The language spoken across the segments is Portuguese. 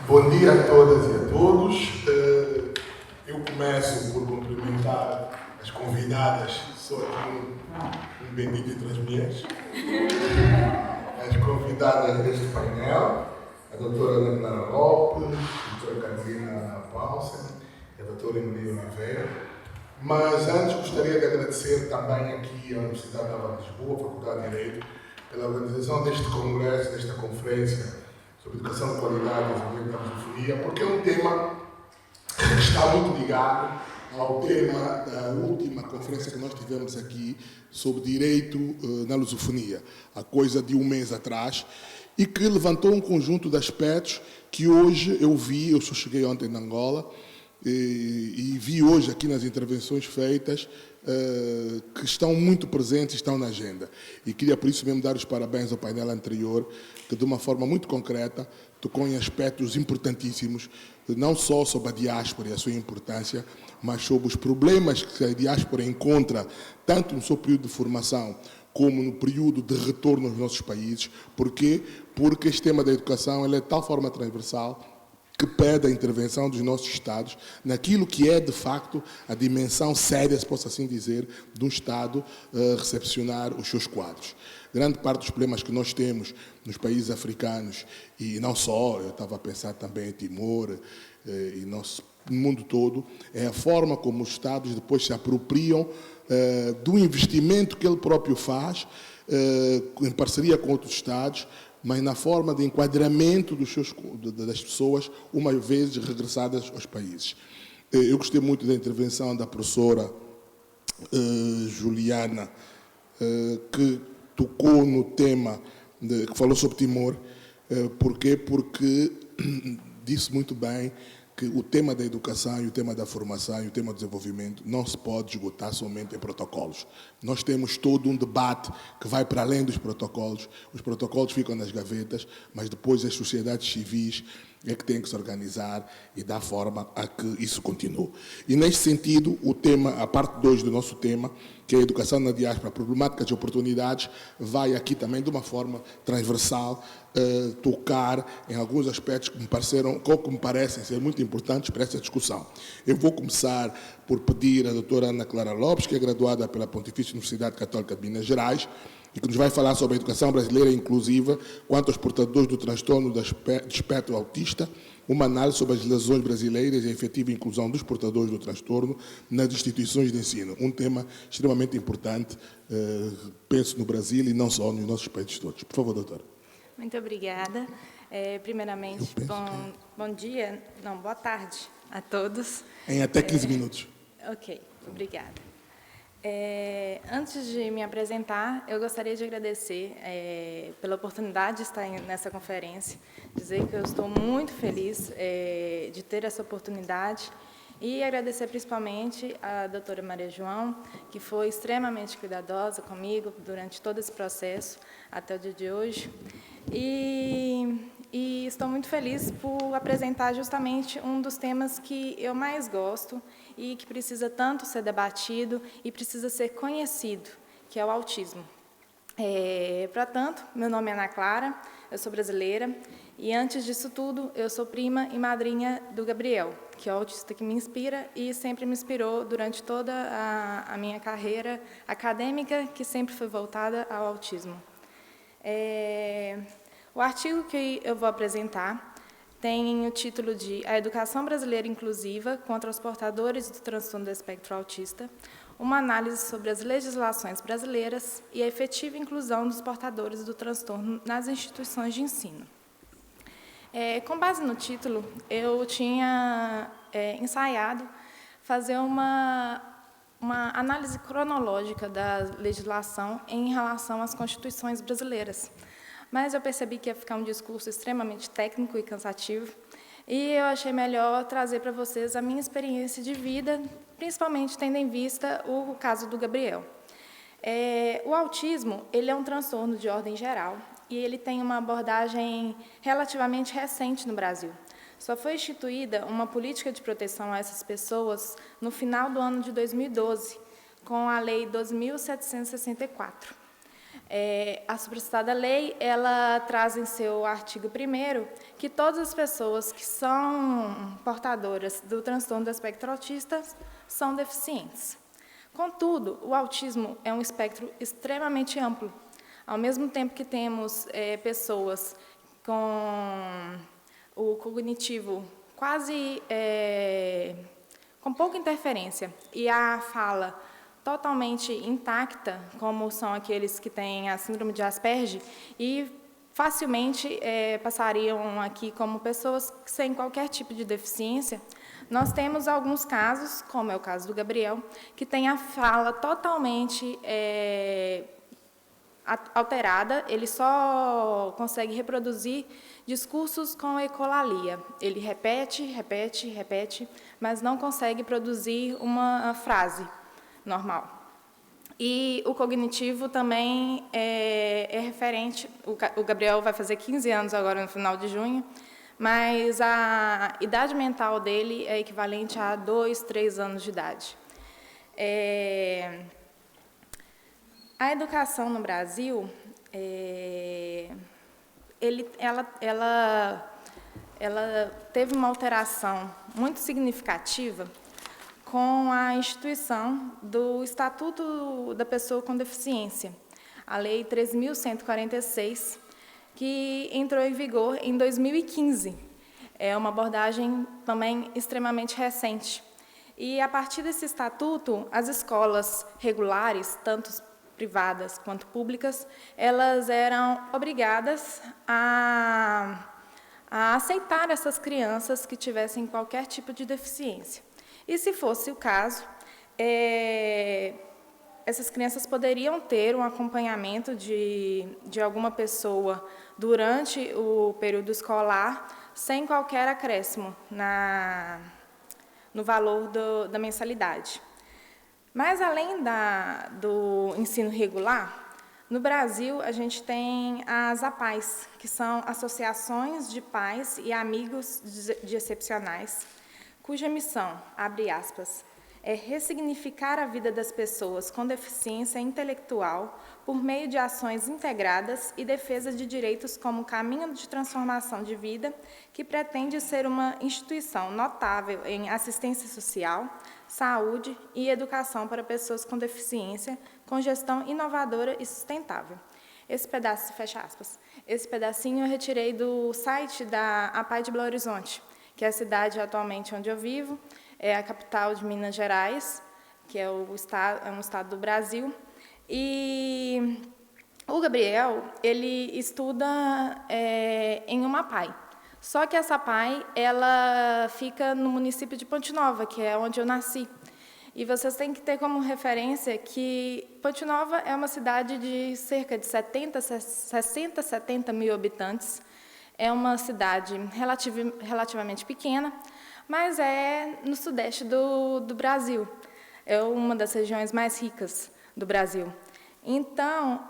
Bom dia a todas e a todos. Eu começo por cumprimentar as convidadas, sou aqui um bendito entre as mulheres. As convidadas deste painel, a doutora Ana Clara Lopes, a doutora Catarina Paulsen e a doutora Emilia Oliveira. Mas antes gostaria de agradecer também aqui à Universidade Nova de Lisboa, a Faculdade de Direito, pela organização deste congresso, desta conferência sobre educação de qualidade e desenvolvimento da lusofonia, porque é um tema que está muito ligado ao tema da última conferência que nós tivemos aqui sobre direito na lusofonia, há coisa de um mês atrás, e que levantou um conjunto de aspectos que hoje eu só cheguei ontem na Angola, e vi hoje aqui nas intervenções feitas que estão muito presentes, estão na agenda. E queria por isso mesmo dar os parabéns ao painel anterior, que de uma forma muito concreta tocou em aspectos importantíssimos, não só sobre a diáspora e a sua importância, mas sobre os problemas que a diáspora encontra, tanto no seu período de formação, como no período de retorno aos nossos países. Porquê? Porque este tema da educação ele é de tal forma transversal que pede a intervenção dos nossos Estados naquilo que é, de facto, a dimensão séria, se posso assim dizer, de um Estado recepcionar os seus quadros. Grande parte dos problemas que nós temos nos países africanos, e não só, eu estava a pensar também em Timor e no mundo todo, é a forma como os Estados depois se apropriam do investimento que ele próprio faz, em parceria com outros Estados, mas na forma de enquadramento das pessoas, uma vez regressadas aos países. Eu gostei muito da intervenção da professora Juliana, que tocou no tema, que falou sobre Timor. Porquê? Porque disse muito bem que o tema da educação e o tema da formação e o tema do desenvolvimento não se pode esgotar somente em protocolos. Nós temos todo um debate que vai para além dos protocolos. Os protocolos ficam nas gavetas, mas depois as sociedades civis é que têm que se organizar e dar forma a que isso continue. E, neste sentido, o tema, a parte 2 do nosso tema, que é a educação na diáspora, problemáticas e oportunidades, vai aqui também, de uma forma transversal, tocar em alguns aspectos que me parecem ser muito importantes para essa discussão. Eu vou começar por pedir à doutora Ana Clara Lopes, que é graduada pela Pontifícia Universidade Católica de Minas Gerais, e que nos vai falar sobre a educação brasileira inclusiva quanto aos portadores do transtorno do espectro autista, uma análise sobre as legislações brasileiras e a efetiva inclusão dos portadores do transtorno nas instituições de ensino. Um tema extremamente importante, penso no Brasil e não só nos nossos países todos. Por favor, doutora. Muito obrigada. Primeiramente, bom dia, não, boa tarde a todos. Em até 15 minutos. Ok, obrigada. Antes de me apresentar, eu gostaria de agradecer pela oportunidade de estar nessa conferência, dizer que eu estou muito feliz de ter essa oportunidade e agradecer principalmente à doutora Maria João, que foi extremamente cuidadosa comigo durante todo esse processo até o dia de hoje. E estou muito feliz por apresentar justamente um dos temas que eu mais gosto e que precisa tanto ser debatido e precisa ser conhecido, que é o autismo. Portanto, meu nome é Ana Clara, eu sou brasileira e, antes disso tudo, eu sou prima e madrinha do Gabriel, que é o autista que me inspira e sempre me inspirou durante toda a minha carreira acadêmica, que sempre foi voltada ao autismo. O artigo que eu vou apresentar tem o título de A Educação Brasileira Inclusiva contra os Portadores do Transtorno do Espectro Autista, uma análise sobre as legislações brasileiras e a efetiva inclusão dos portadores do transtorno nas instituições de ensino. Com base no título, eu tinha ensaiado fazer uma análise cronológica da legislação em relação às constituições brasileiras. Mas eu percebi que ia ficar um discurso extremamente técnico e cansativo, e eu achei melhor trazer para vocês a minha experiência de vida, principalmente tendo em vista o caso do Gabriel. O autismo, ele é um transtorno de ordem geral, e ele tem uma abordagem relativamente recente no Brasil. Só foi instituída uma política de proteção a essas pessoas no final do ano de 2012, com a Lei 2.764. A supracitada lei, ela traz em seu artigo 1º que todas as pessoas que são portadoras do transtorno do espectro autista são deficientes. Contudo, o autismo é um espectro extremamente amplo. Ao mesmo tempo que temos pessoas com o cognitivo quase com pouca interferência e a fala totalmente intacta, como são aqueles que têm a síndrome de Asperger, e facilmente passariam aqui como pessoas sem qualquer tipo de deficiência, nós temos alguns casos, como é o caso do Gabriel, que tem a fala totalmente alterada, ele só consegue reproduzir discursos com ecolalia. Ele repete, repete, repete, mas não consegue produzir uma frase normal. E o cognitivo também é referente, o Gabriel vai fazer 15 anos agora no final de junho, mas a idade mental dele é equivalente a 2, 3 anos de idade. A educação no Brasil, ela teve uma alteração muito significativa com a instituição do Estatuto da Pessoa com Deficiência, a Lei 13.146, que entrou em vigor em 2015. É uma abordagem também extremamente recente. E, a partir desse estatuto, as escolas regulares, tanto privadas quanto públicas, elas eram obrigadas a aceitar essas crianças que tivessem qualquer tipo de deficiência. E, se fosse o caso, essas crianças poderiam ter um acompanhamento de alguma pessoa durante o período escolar, sem qualquer acréscimo no valor da mensalidade. Mas, além do ensino regular, no Brasil, a gente tem as APAES, que são associações de pais e amigos de excepcionais, cuja missão, abre aspas, é ressignificar a vida das pessoas com deficiência intelectual por meio de ações integradas e defesa de direitos como caminho de transformação de vida, que pretende ser uma instituição notável em assistência social, saúde e educação para pessoas com deficiência, com gestão inovadora e sustentável. Esse pedaço, fecha aspas, esse pedacinho eu retirei do site da APAE de Belo Horizonte, que é a cidade atualmente onde eu vivo, é a capital de Minas Gerais, que é um estado do Brasil. E o Gabriel, ele estuda em uma APAE. Só que essa APAE, ela fica no município de Ponte Nova, que é onde eu nasci. E vocês têm que ter como referência que Ponte Nova é uma cidade de cerca de 60, 70 mil habitantes. É uma cidade relativamente pequena, mas é no sudeste do Brasil. É uma das regiões mais ricas do Brasil. Então,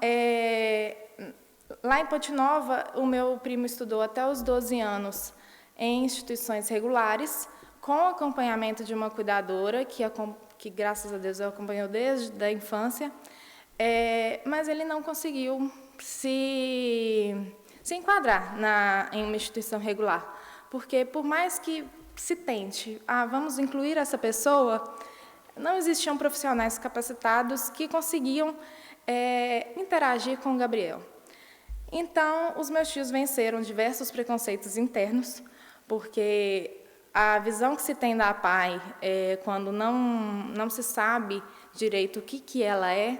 lá em Ponte Nova, o meu primo estudou até os 12 anos em instituições regulares, com acompanhamento de uma cuidadora, que graças a Deus eu acompanhou desde a infância, mas ele não conseguiu se enquadrar em uma instituição regular, porque, por mais que se tente, vamos incluir essa pessoa, não existiam profissionais capacitados que conseguiam interagir com o Gabriel. Então, os meus tios venceram diversos preconceitos internos, porque a visão que se tem da APAE, quando não se sabe direito o que ela é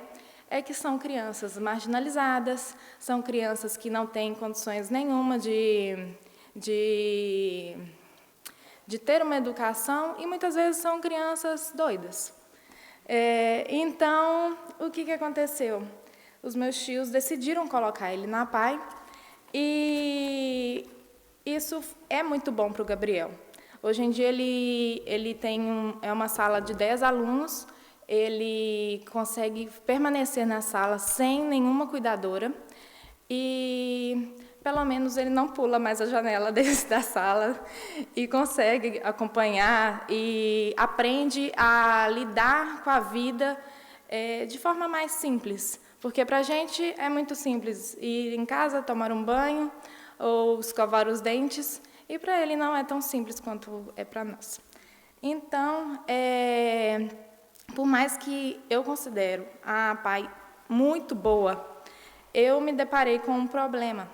que são crianças marginalizadas, são crianças que não têm condições nenhuma de ter uma educação e, muitas vezes, são crianças doidas. Então, o que aconteceu? Os meus tios decidiram colocar ele na APAE e isso é muito bom para o Gabriel. Hoje em dia, ele tem uma sala de 10 alunos, ele consegue permanecer na sala sem nenhuma cuidadora e, pelo menos, ele não pula mais a janela da sala e consegue acompanhar e aprende a lidar com a vida de forma mais simples, Porque para a gente é muito simples ir em casa, tomar um banho ou escovar os dentes, e para ele não é tão simples quanto é para nós. Então, por mais que eu considero a PAI muito boa, eu me deparei com um problema,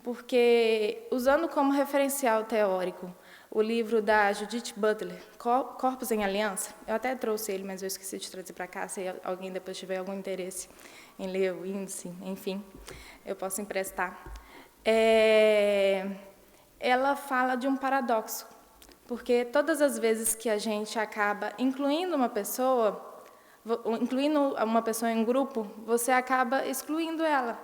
porque, usando como referencial teórico o livro da Judith Butler, Corpos em Aliança, eu até trouxe ele, mas eu esqueci de trazer para cá, se alguém depois tiver algum interesse em ler o índice, enfim, eu posso emprestar. Ela fala de um paradoxo, porque todas as vezes que a gente acaba incluindo uma pessoa em um grupo, você acaba excluindo ela.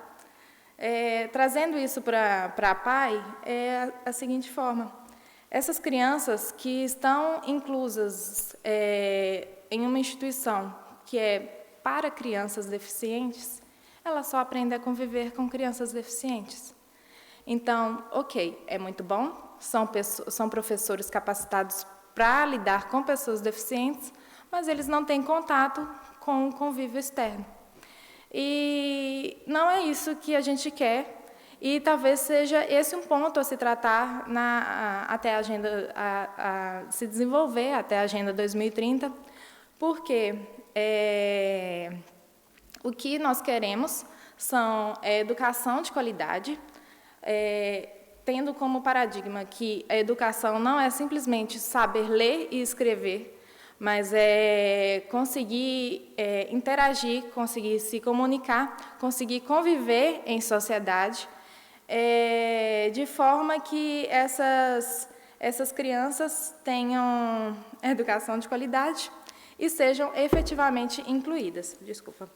Trazendo isso para a PAI, é a seguinte forma: essas crianças que estão inclusas em uma instituição que é para crianças deficientes, elas só aprendem a conviver com crianças deficientes. Então, ok, é muito bom, são professores capacitados para lidar com pessoas deficientes, mas eles não têm contato com o convívio externo. E não é isso que a gente quer, e talvez seja esse um ponto a se tratar até a agenda, a se desenvolver até a Agenda 2030, porque o que nós queremos são educação de qualidade, tendo como paradigma que a educação não é simplesmente saber ler e escrever, mas é conseguir interagir, conseguir se comunicar, conseguir conviver em sociedade, de forma que essas crianças tenham educação de qualidade e sejam efetivamente incluídas. Desculpa.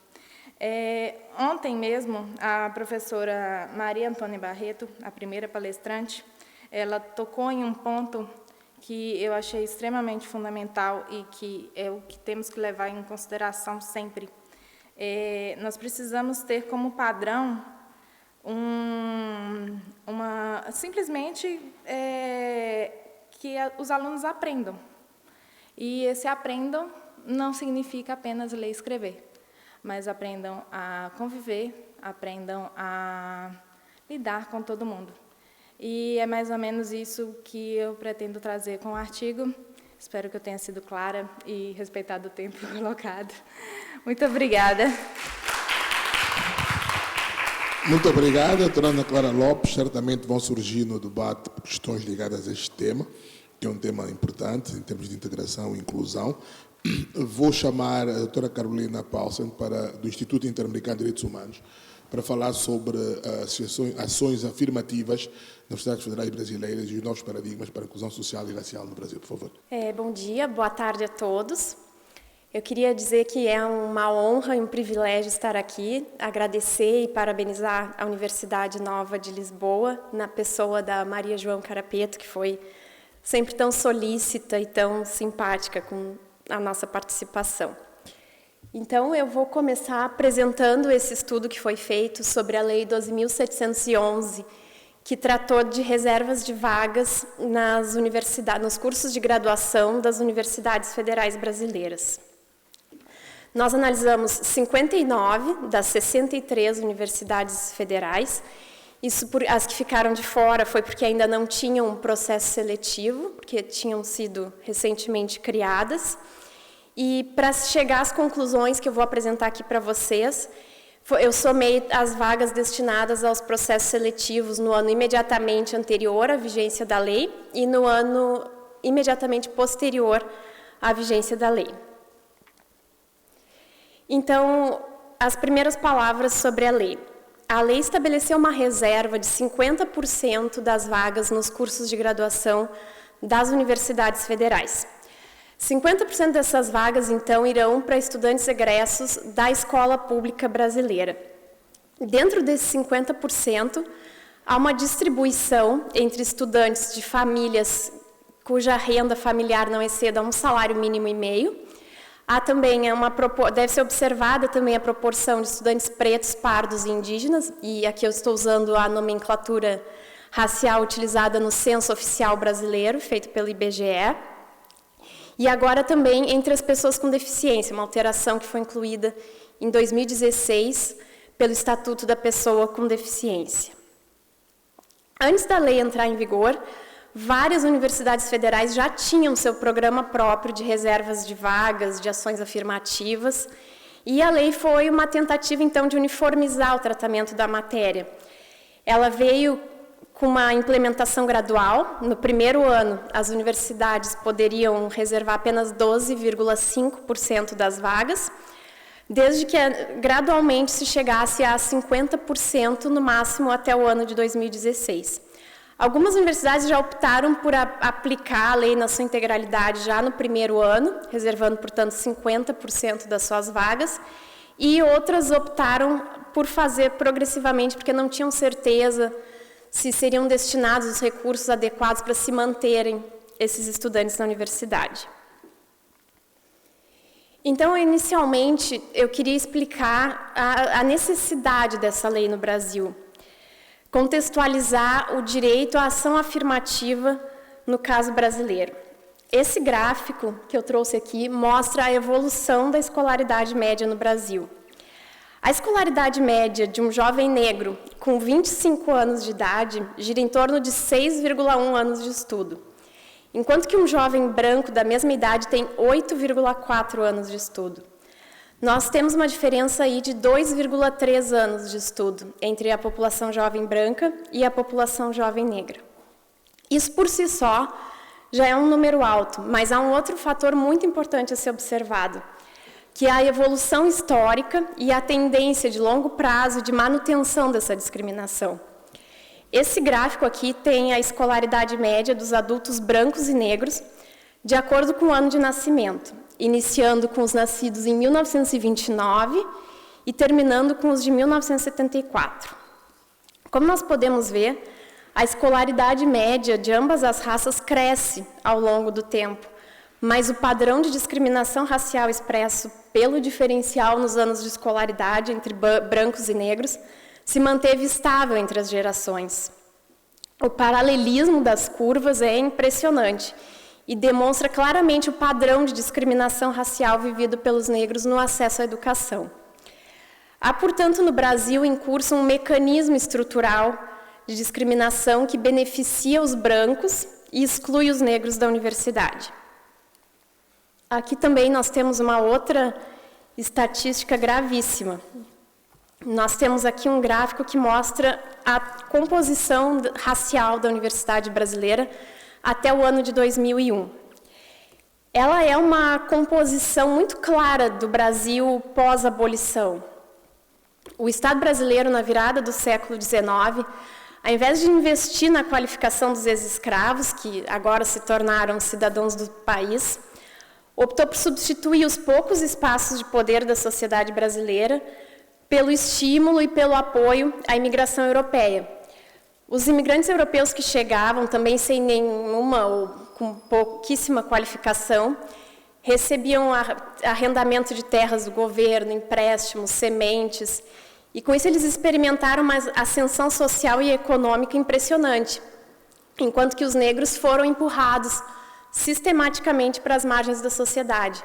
Ontem mesmo, a professora Maria Antônia Barreto, a primeira palestrante, ela tocou em um ponto que eu achei extremamente fundamental e que é o que temos que levar em consideração sempre. Nós precisamos ter como padrão simplesmente que os alunos aprendam. E esse aprendam não significa apenas ler e escrever, mas aprendam a conviver, aprendam a lidar com todo mundo. E é mais ou menos isso que eu pretendo trazer com o artigo. Espero que eu tenha sido clara e respeitado o tempo colocado. Muito obrigada. Muito obrigada, doutora Ana Clara Lopes. Certamente vão surgir no debate questões ligadas a este tema, que é um tema importante em termos de integração e inclusão. Vou chamar a doutora Carolina Paulsen, do Instituto Interamericano de Direitos Humanos, para falar sobre ações afirmativas nas universidades federais brasileiras e os novos paradigmas para a inclusão social e racial no Brasil. Por favor. Bom dia, boa tarde a todos. Eu queria dizer que é uma honra e um privilégio estar aqui, agradecer e parabenizar a Universidade Nova de Lisboa, na pessoa da Maria João Carapeto, que foi sempre tão solícita e tão simpática com a nossa participação. Então, eu vou começar apresentando esse estudo que foi feito sobre a Lei 12.711, que tratou de reservas de vagas nas universidades, nos cursos de graduação das universidades federais brasileiras. Nós analisamos 59 das 63 universidades federais. As que ficaram de fora foi porque ainda não tinham um processo seletivo, porque tinham sido recentemente criadas. E para chegar às conclusões que eu vou apresentar aqui para vocês, eu somei as vagas destinadas aos processos seletivos no ano imediatamente anterior à vigência da lei e no ano imediatamente posterior à vigência da lei. Então, as primeiras palavras sobre a lei. A lei estabeleceu uma reserva de 50% das vagas nos cursos de graduação das universidades federais. 50% dessas vagas, então, irão para estudantes egressos da escola pública brasileira. Dentro desses 50%, há uma distribuição entre estudantes de famílias cuja renda familiar não exceda um salário mínimo e meio. Há também deve ser observada também a proporção de estudantes pretos, pardos e indígenas, e aqui eu estou usando a nomenclatura racial utilizada no Censo Oficial Brasileiro, feito pelo IBGE. E agora também entre as pessoas com deficiência, uma alteração que foi incluída em 2016 pelo Estatuto da Pessoa com Deficiência. Antes da lei entrar em vigor, várias universidades federais já tinham seu programa próprio de reservas de vagas, de ações afirmativas, e a lei foi uma tentativa, então, de uniformizar o tratamento da matéria. Ela veio com uma implementação gradual. No primeiro ano, as universidades poderiam reservar apenas 12,5% das vagas, desde que gradualmente se chegasse a 50% no máximo até o ano de 2016. Algumas universidades já optaram por aplicar a lei na sua integralidade já no primeiro ano, reservando, portanto, 50% das suas vagas, e outras optaram por fazer progressivamente, porque não tinham certeza se seriam destinados os recursos adequados para se manterem esses estudantes na universidade. Então, inicialmente, eu queria explicar a necessidade dessa lei no Brasil, contextualizar o direito à ação afirmativa no caso brasileiro. Esse gráfico que eu trouxe aqui mostra a evolução da escolaridade média no Brasil. A escolaridade média de um jovem negro com 25 anos de idade gira em torno de 6,1 anos de estudo, enquanto que um jovem branco da mesma idade tem 8,4 anos de estudo. Nós temos uma diferença aí de 2,3 anos de estudo entre a população jovem branca e a população jovem negra. Isso por si só já é um número alto, mas há um outro fator muito importante a ser observado, que é a evolução histórica e a tendência de longo prazo de manutenção dessa discriminação. Esse gráfico aqui tem a escolaridade média dos adultos brancos e negros, de acordo com o ano de nascimento, iniciando com os nascidos em 1929 e terminando com os de 1974. Como nós podemos ver, a escolaridade média de ambas as raças cresce ao longo do tempo, mas o padrão de discriminação racial expresso pelo diferencial nos anos de escolaridade entre brancos e negros se manteve estável entre as gerações. O paralelismo das curvas é impressionante e demonstra claramente o padrão de discriminação racial vivido pelos negros no acesso à educação. Há, portanto, no Brasil em curso um mecanismo estrutural de discriminação que beneficia os brancos e exclui os negros da universidade. Aqui também nós temos uma outra estatística gravíssima. Nós temos aqui um gráfico que mostra a composição racial da universidade brasileira até o ano de 2001. Ela é uma composição muito clara do Brasil pós-abolição. O Estado brasileiro, na virada do século XIX, ao invés de investir na qualificação dos ex-escravos, que agora se tornaram cidadãos do país, optou por substituir os poucos espaços de poder da sociedade brasileira pelo estímulo e pelo apoio à imigração europeia. Os imigrantes europeus que chegavam, também sem nenhuma ou com pouquíssima qualificação, recebiam arrendamento de terras do governo, empréstimos, sementes, e com isso eles experimentaram uma ascensão social e econômica impressionante, enquanto que os negros foram empurrados sistematicamente para as margens da sociedade.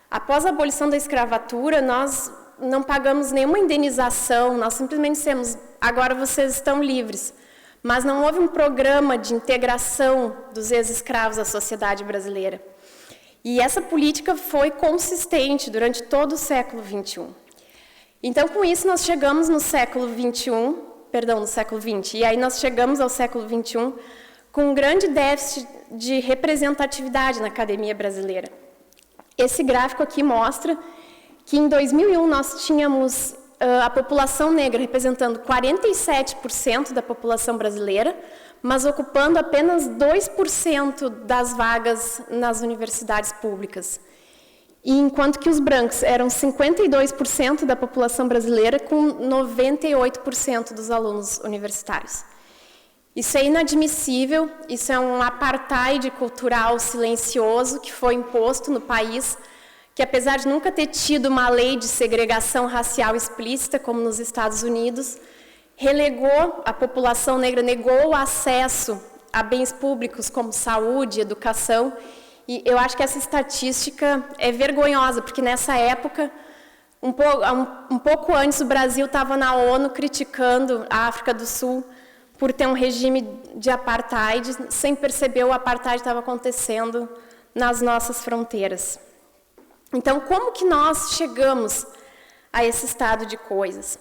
Após a abolição da escravatura, nós não pagamos nenhuma indenização, nós simplesmente dissemos, agora vocês estão livres. Mas não houve um programa de integração dos ex-escravos à sociedade brasileira. E essa política foi consistente durante todo o século XXI. Então, com isso, nós chegamos no século XX, e aí nós chegamos ao século XXI com um grande déficit de representatividade na academia brasileira. Esse gráfico aqui mostra que em 2001 nós tínhamos a população negra representando 47% da população brasileira, mas ocupando apenas 2% das vagas nas universidades públicas. E enquanto que os brancos eram 52% da população brasileira, com 98% dos alunos universitários. Isso é inadmissível, isso é um apartheid cultural silencioso que foi imposto no país, que apesar de nunca ter tido uma lei de segregação racial explícita, como nos Estados Unidos, relegou a população negra, negou o acesso a bens públicos como saúde, educação, e eu acho que essa estatística é vergonhosa, porque nessa época Um pouco antes, o Brasil estava na ONU criticando a África do Sul por ter um regime de apartheid, sem perceber o apartheid estava acontecendo nas nossas fronteiras. Então, como que nós chegamos a esse estado de coisas?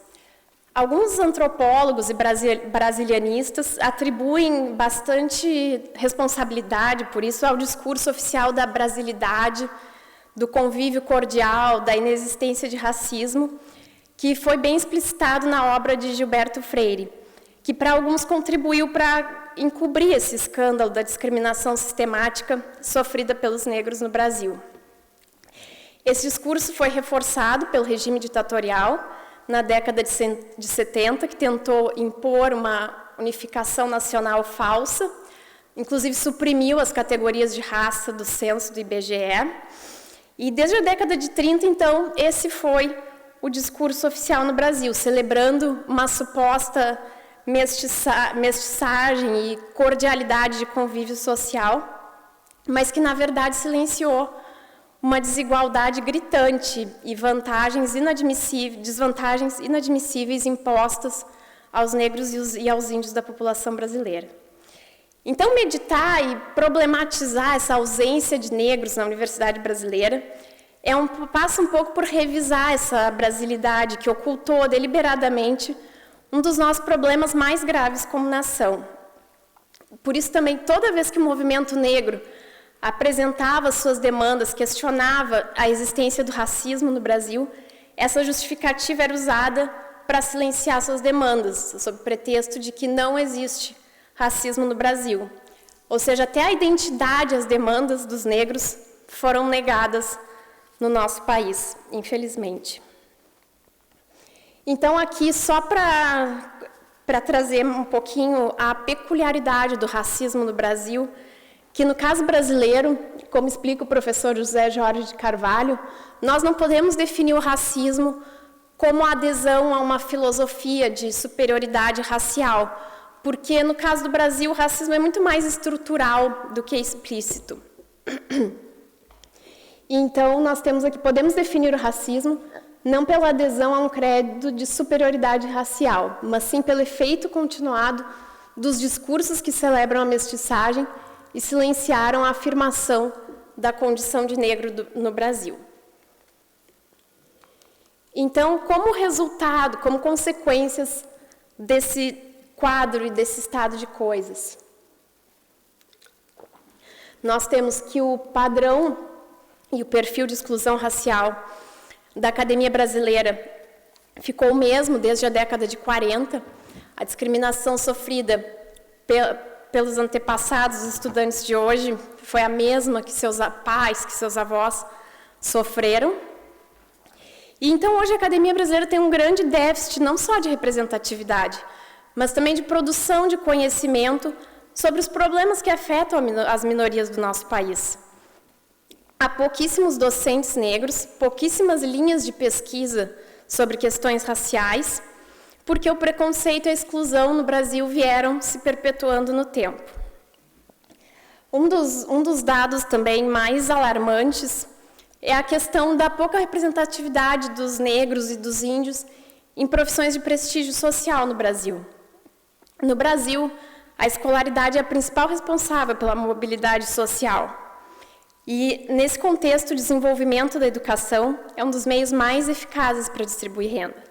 Alguns antropólogos e brasilianistas atribuem bastante responsabilidade, por isso, ao discurso oficial da brasilidade, do convívio cordial, da inexistência de racismo, que foi bem explicitado na obra de Gilberto Freire, que para alguns contribuiu para encobrir esse escândalo da discriminação sistemática sofrida pelos negros no Brasil. Esse discurso foi reforçado pelo regime ditatorial na década de 70, que tentou impor uma unificação nacional falsa, inclusive suprimiu as categorias de raça do censo do IBGE. E desde a década de 30, então, esse foi o discurso oficial no Brasil, celebrando uma suposta mestiçagem e cordialidade de convívio social, mas que, na verdade, silenciou uma desigualdade gritante e desvantagens inadmissíveis impostas aos negros e aos índios da população brasileira. Então, meditar e problematizar essa ausência de negros na universidade brasileira passa um pouco por revisar essa brasilidade que ocultou deliberadamente um dos nossos problemas mais graves como nação. Por isso, também, toda vez que o movimento negro apresentava suas demandas, questionava a existência do racismo no Brasil, essa justificativa era usada para silenciar suas demandas, sob pretexto de que não existe racismo no Brasil. Ou seja, até a identidade, as demandas dos negros foram negadas no nosso país, infelizmente. Então, aqui, só para trazer um pouquinho a peculiaridade do racismo no Brasil, que no caso brasileiro, como explica o professor José Jorge de Carvalho, nós não podemos definir o racismo como a adesão a uma filosofia de superioridade racial, porque no caso do Brasil o racismo é muito mais estrutural do que explícito. Então, nós temos aqui, podemos definir o racismo não pela adesão a um credo de superioridade racial, mas sim pelo efeito continuado dos discursos que celebram a mestiçagem e silenciaram a afirmação da condição de negro no Brasil. Então, como resultado, como consequências desse quadro e desse estado de coisas, nós temos que o padrão e o perfil de exclusão racial da academia brasileira ficou o mesmo desde a década de 40. A discriminação sofrida pelos antepassados dos estudantes de hoje foi a mesma que seus pais, que seus avós sofreram. E então hoje a academia brasileira tem um grande déficit, não só de representatividade, mas também de produção de conhecimento sobre os problemas que afetam as minorias do nosso país. Há pouquíssimos docentes negros, pouquíssimas linhas de pesquisa sobre questões raciais, porque o preconceito e a exclusão no Brasil vieram se perpetuando no tempo. Um dos dados também mais alarmantes é a questão da pouca representatividade dos negros e dos índios em profissões de prestígio social no Brasil. No Brasil, a escolaridade é a principal responsável pela mobilidade social. E, nesse contexto, o desenvolvimento da educação é um dos meios mais eficazes para distribuir renda.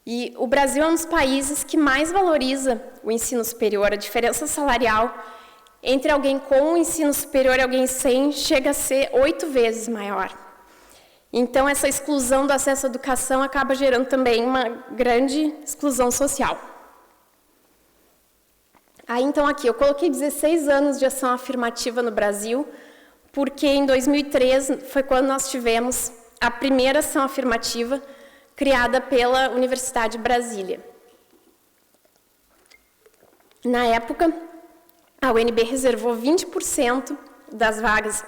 E o Brasil é um dos países que mais valoriza o ensino superior. A diferença salarial entre alguém com o ensino superior e alguém sem chega a ser 8 vezes maior. Então, essa exclusão do acesso à educação acaba gerando também uma grande exclusão social. Aí, então, aqui, eu coloquei 16 anos de ação afirmativa no Brasil, porque em 2003 foi quando nós tivemos a primeira ação afirmativa criada pela Universidade de Brasília. Na época, a UNB reservou 20% das vagas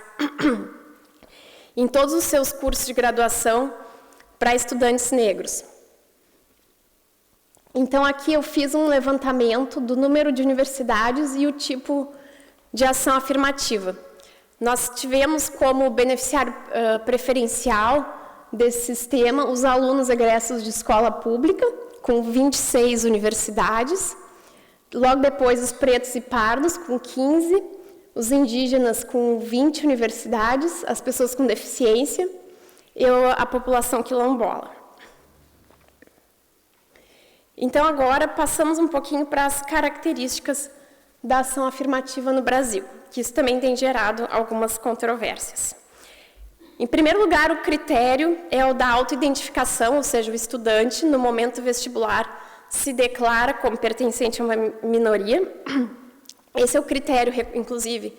em todos os seus cursos de graduação para estudantes negros. Então, aqui eu fiz um levantamento do número de universidades e o tipo de ação afirmativa. Nós tivemos como beneficiário preferencial desse sistema os alunos egressos de escola pública, com 26 universidades. Logo depois, os pretos e pardos, com 15. Os indígenas, com 20 universidades. As pessoas com deficiência. E a população quilombola. Então, agora, passamos um pouquinho para as características da ação afirmativa no Brasil, que isso também tem gerado algumas controvérsias. Em primeiro lugar, o critério é o da autoidentificação, ou seja, o estudante, no momento vestibular, se declara como pertencente a uma minoria. Esse é o critério, inclusive,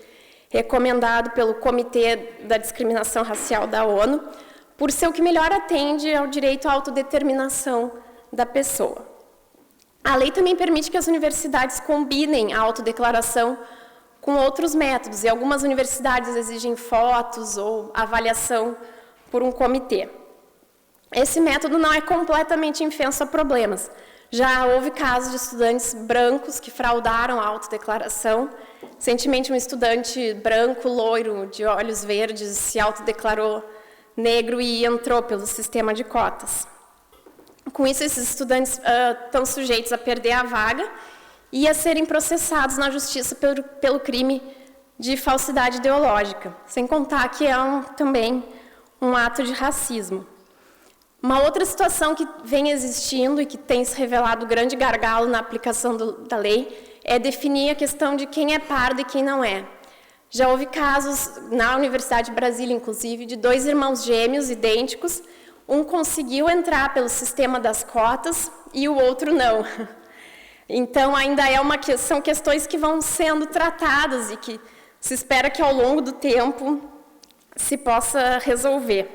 recomendado pelo Comitê da Discriminação Racial da ONU, por ser o que melhor atende ao direito à autodeterminação da pessoa. A lei também permite que as universidades combinem a autodeclaração com outros métodos, e algumas universidades exigem fotos ou avaliação por um comitê. Esse método não é completamente infenso a problemas. Já houve casos de estudantes brancos que fraudaram a autodeclaração. Recentemente, um estudante branco, loiro, de olhos verdes, se autodeclarou negro e entrou pelo sistema de cotas. Com isso, esses estudantes estão sujeitos a perder a vaga e a serem processados na justiça pelo crime de falsidade ideológica, sem contar que é também um ato de racismo. Uma outra situação que vem existindo e que tem se revelado grande gargalo na aplicação da lei é definir a questão de quem é pardo e quem não é. Já houve casos, na Universidade de Brasília, inclusive, de 2 irmãos gêmeos idênticos. Um conseguiu entrar pelo sistema das cotas e o outro não. Então, ainda são questões que vão sendo tratadas e que se espera que, ao longo do tempo, se possa resolver.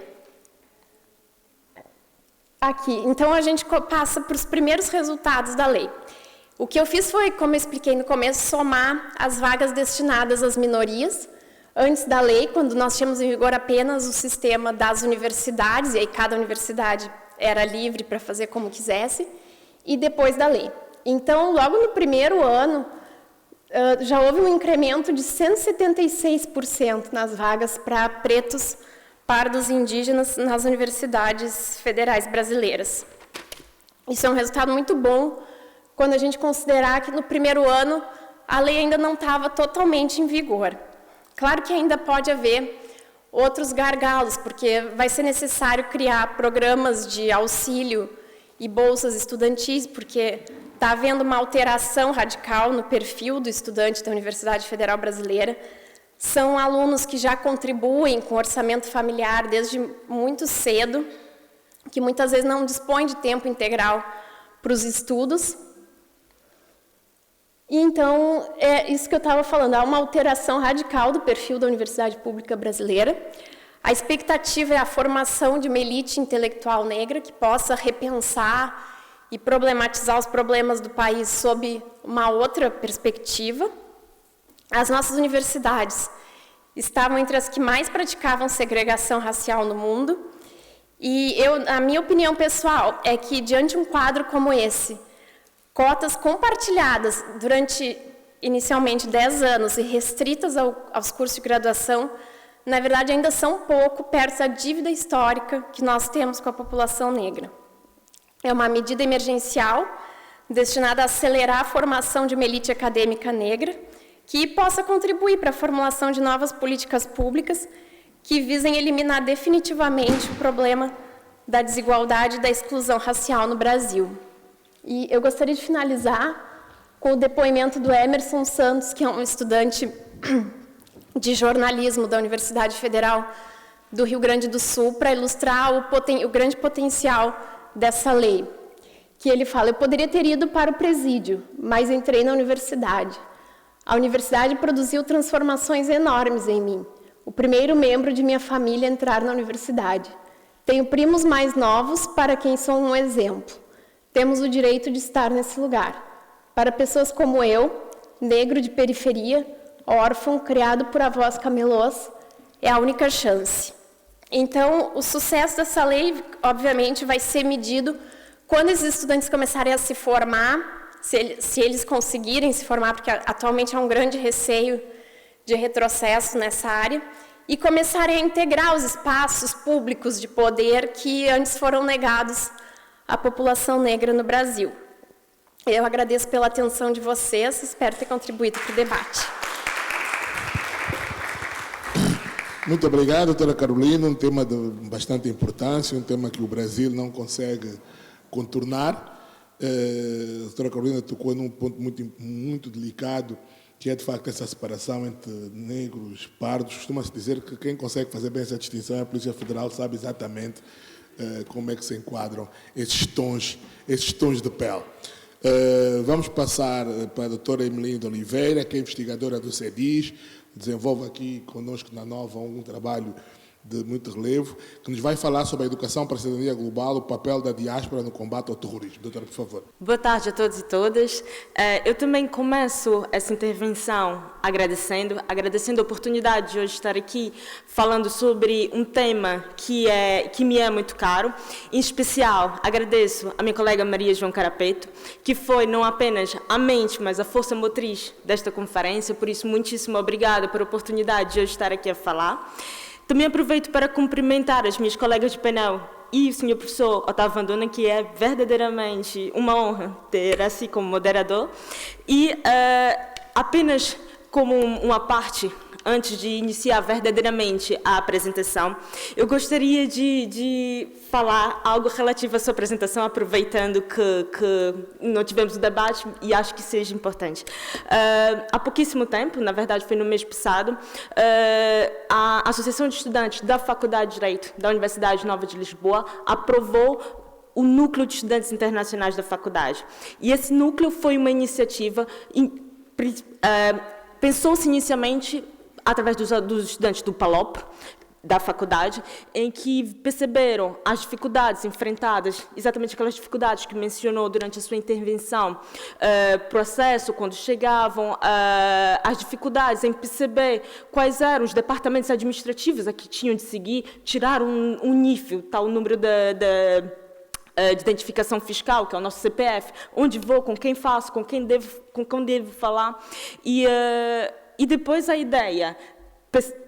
Aqui, então, a gente passa para os primeiros resultados da lei. O que eu fiz foi, como eu expliquei no começo, somar as vagas destinadas às minorias. Antes da lei, quando nós tínhamos em vigor apenas o sistema das universidades, e aí cada universidade era livre para fazer como quisesse, e depois da lei. Então, logo no primeiro ano, já houve um incremento de 176% nas vagas para pretos, pardos e indígenas nas universidades federais brasileiras. Isso é um resultado muito bom quando a gente considerar que no primeiro ano a lei ainda não estava totalmente em vigor. Claro que ainda pode haver outros gargalos, porque vai ser necessário criar programas de auxílio e bolsas estudantis, porque está havendo uma alteração radical no perfil do estudante da Universidade Federal Brasileira. São alunos que já contribuem com orçamento familiar desde muito cedo, que muitas vezes não dispõem de tempo integral para os estudos. E então, é isso que eu estava falando, há uma alteração radical do perfil da Universidade Pública Brasileira. A expectativa é a formação de uma elite intelectual negra que possa repensar e problematizar os problemas do país sob uma outra perspectiva. As nossas universidades estavam entre as que mais praticavam segregação racial no mundo. E a minha opinião pessoal é que, diante de um quadro como esse, cotas compartilhadas durante, inicialmente, 10 anos e restritas aos cursos de graduação, na verdade, ainda são pouco perto da dívida histórica que nós temos com a população negra. É uma medida emergencial destinada a acelerar a formação de uma elite acadêmica negra que possa contribuir para a formulação de novas políticas públicas que visem eliminar definitivamente o problema da desigualdade e da exclusão racial no Brasil. E eu gostaria de finalizar com o depoimento do Emerson Santos, que é um estudante de jornalismo da Universidade Federal do Rio Grande do Sul, para ilustrar o grande potencial dessa lei. Que ele fala: eu poderia ter ido para o presídio, mas entrei na universidade. A universidade produziu transformações enormes em mim. O primeiro membro de minha família a entrar na universidade. Tenho primos mais novos para quem sou um exemplo. Temos o direito de estar nesse lugar. Para pessoas como eu, negro de periferia, órfão, criado por avós camelôs, é a única chance. Então, o sucesso dessa lei, obviamente, vai ser medido quando esses estudantes começarem a se formar, se eles conseguirem se formar, porque atualmente há um grande receio de retrocesso nessa área, e começarem a integrar os espaços públicos de poder que antes foram negados à população negra no Brasil. Eu agradeço pela atenção de vocês, espero ter contribuído para o debate. Muito obrigado, doutora Carolina. Um tema de bastante importância, um tema que o Brasil não consegue contornar. A doutora Carolina tocou num ponto muito delicado, que é, de facto, essa separação entre negros, pardos. Costuma-se dizer que quem consegue fazer bem essa distinção é a Polícia Federal, sabe exatamente como é que se enquadram esses tons de pele. Vamos passar para a doutora Emelinda Oliveira, que é investigadora do CEDIS, desenvolve aqui conosco na Nova um trabalho de muito relevo, que nos vai falar sobre a educação para a cidadania global, o papel da diáspora no combate ao terrorismo. Doutora, por favor. Boa tarde a todos e todas. Eu também começo essa intervenção agradecendo a oportunidade de hoje estar aqui falando sobre um tema que me é muito caro. Em especial, agradeço a minha colega Maria João Carapeto, que foi não apenas a mente, mas a força motriz desta conferência. Por isso, muitíssimo obrigada pela oportunidade de hoje estar aqui a falar. Também aproveito para cumprimentar as minhas colegas de painel e o senhor professor Otávio Vanduna, que é verdadeiramente uma honra ter assim como moderador. E apenas como uma parte, antes de iniciar verdadeiramente a apresentação, eu gostaria de falar algo relativo à sua apresentação, aproveitando que não tivemos o debate e acho que seja importante. Há pouquíssimo tempo, na verdade foi no mês passado, a Associação de Estudantes da Faculdade de Direito da Universidade Nova de Lisboa aprovou o Núcleo de Estudantes Internacionais da Faculdade. E esse núcleo foi uma iniciativa, pensou-se inicialmente através dos estudantes do PALOP, da faculdade, em que perceberam as dificuldades enfrentadas, exatamente aquelas dificuldades que mencionou durante a sua intervenção, processo, quando chegavam, as dificuldades em perceber quais eram os departamentos administrativos a que tinham de seguir, tirar um NIF, tal número de identificação fiscal, que é o nosso CPF, onde vou, com quem faço, com quem devo falar, e depois a ideia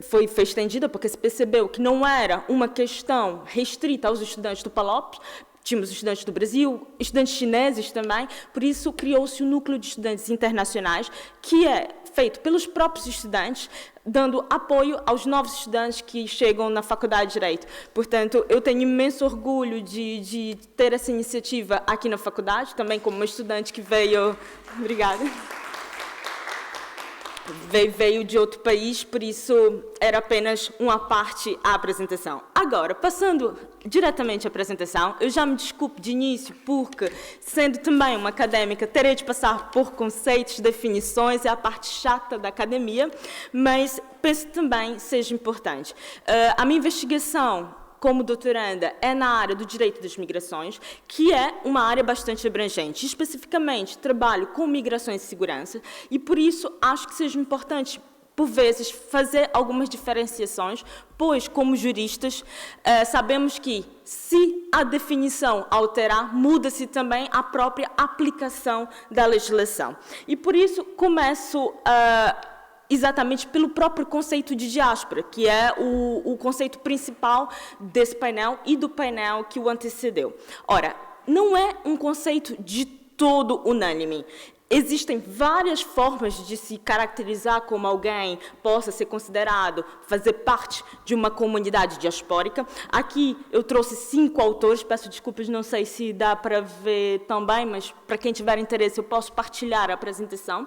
foi estendida, porque se percebeu que não era uma questão restrita aos estudantes do PALOP, tínhamos estudantes do Brasil, estudantes chineses também, por isso criou-se o Núcleo de Estudantes Internacionais, que é feito pelos próprios estudantes, dando apoio aos novos estudantes que chegam na Faculdade de Direito. Portanto, eu tenho imenso orgulho de ter essa iniciativa aqui na faculdade, também como uma estudante que veio... Obrigada. Veio de outro país, por isso era apenas uma parte à apresentação. Agora, passando diretamente à apresentação, eu já me desculpo de início, porque, sendo também uma académica, terei de passar por conceitos, definições, é a parte chata da academia, mas penso também seja importante. A minha investigação como doutoranda é na área do direito das migrações, que é uma área bastante abrangente. Especificamente, trabalho com migrações e segurança, e por isso acho que seja importante, por vezes, fazer algumas diferenciações, pois, como juristas, sabemos que, se a definição alterar, muda-se também a própria aplicação da legislação. E, por isso, começo exatamente pelo próprio conceito de diáspora, que é o conceito principal desse painel e do painel que o antecedeu. Ora, não é um conceito de todo unânime. Existem várias formas de se caracterizar como alguém possa ser considerado fazer parte de uma comunidade diaspórica. Aqui eu trouxe 5 autores, peço desculpas, não sei se dá para ver também, mas para quem tiver interesse eu posso partilhar a apresentação.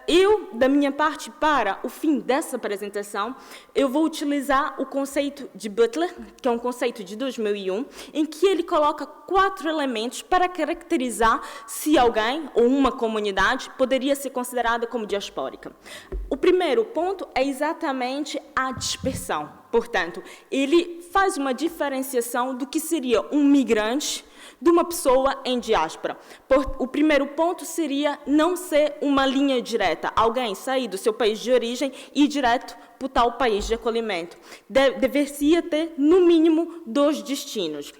Eu, da minha parte, para o fim dessa apresentação, eu vou utilizar o conceito de Butler, que é um conceito de 2001, em que ele coloca 4 elementos para caracterizar se alguém ou uma comunidade poderia ser considerada como diaspórica. O primeiro ponto é exatamente a dispersão. Portanto, ele faz uma diferenciação do que seria um migrante de uma pessoa em diáspora. O primeiro ponto seria não ser uma linha direta, alguém sair do seu país de origem e ir direto para o tal país de acolhimento. Deveria ter, no mínimo, 2 destinos.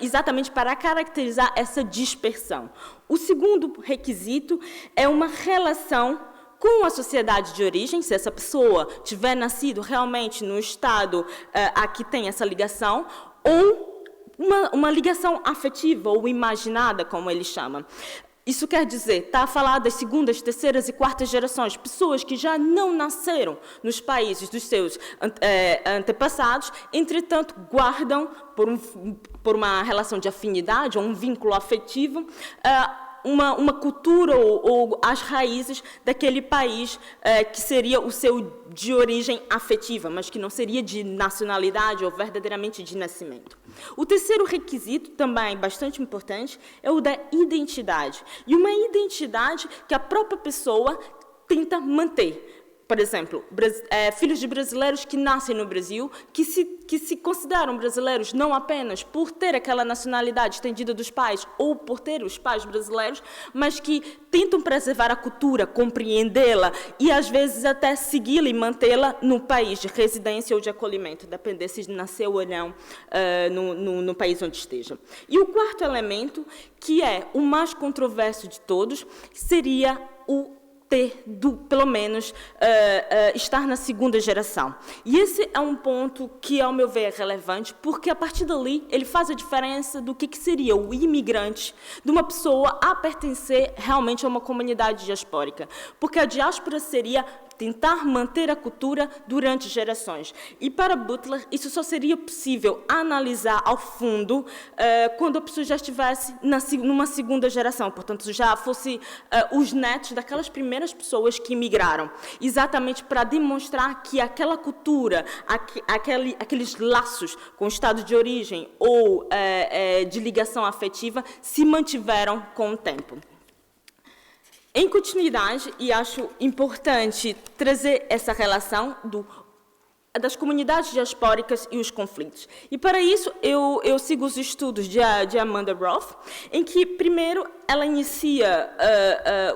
Exatamente para caracterizar essa dispersão. O segundo requisito é uma relação com a sociedade de origem, se essa pessoa tiver nascido realmente no estado a que tem essa ligação, ou uma ligação afetiva ou imaginada, como ele chama. Isso quer dizer, está a falar das segundas, terceiras e quartas gerações, pessoas que já não nasceram nos países dos seus antepassados, entretanto, guardam, por uma relação de afinidade ou um vínculo afetivo, uma cultura ou as raízes daquele país que seria o seu de origem afetiva, mas que não seria de nacionalidade ou verdadeiramente de nascimento. O terceiro requisito, também bastante importante, é o da identidade. E uma identidade que a própria pessoa tenta manter. Por exemplo, filhos de brasileiros que nascem no Brasil, que se consideram brasileiros não apenas por ter aquela nacionalidade estendida dos pais ou por ter os pais brasileiros, mas que tentam preservar a cultura, compreendê-la e, às vezes, até segui-la e mantê-la no país de residência ou de acolhimento, depender se nasceu ou não no país onde esteja. E o quarto elemento, que é o mais controverso de todos, seria o pelo menos, estar na segunda geração. E esse é um ponto que, ao meu ver, é relevante, porque, a partir dali, ele faz a diferença do que seria o imigrante de uma pessoa a pertencer realmente a uma comunidade diaspórica. Porque a diáspora seria tentar manter a cultura durante gerações. E, para Butler, isso só seria possível analisar ao fundo quando a pessoa já estivesse numa segunda geração, portanto, já fosse os netos daquelas primeiras pessoas que imigraram, exatamente para demonstrar que aquela cultura, aqueles laços com o estado de origem ou de ligação afetiva se mantiveram com o tempo. Em continuidade, e acho importante trazer essa relação das comunidades diaspóricas e os conflitos. E, para isso, eu sigo os estudos de Amanda Roth, em que, primeiro, ela inicia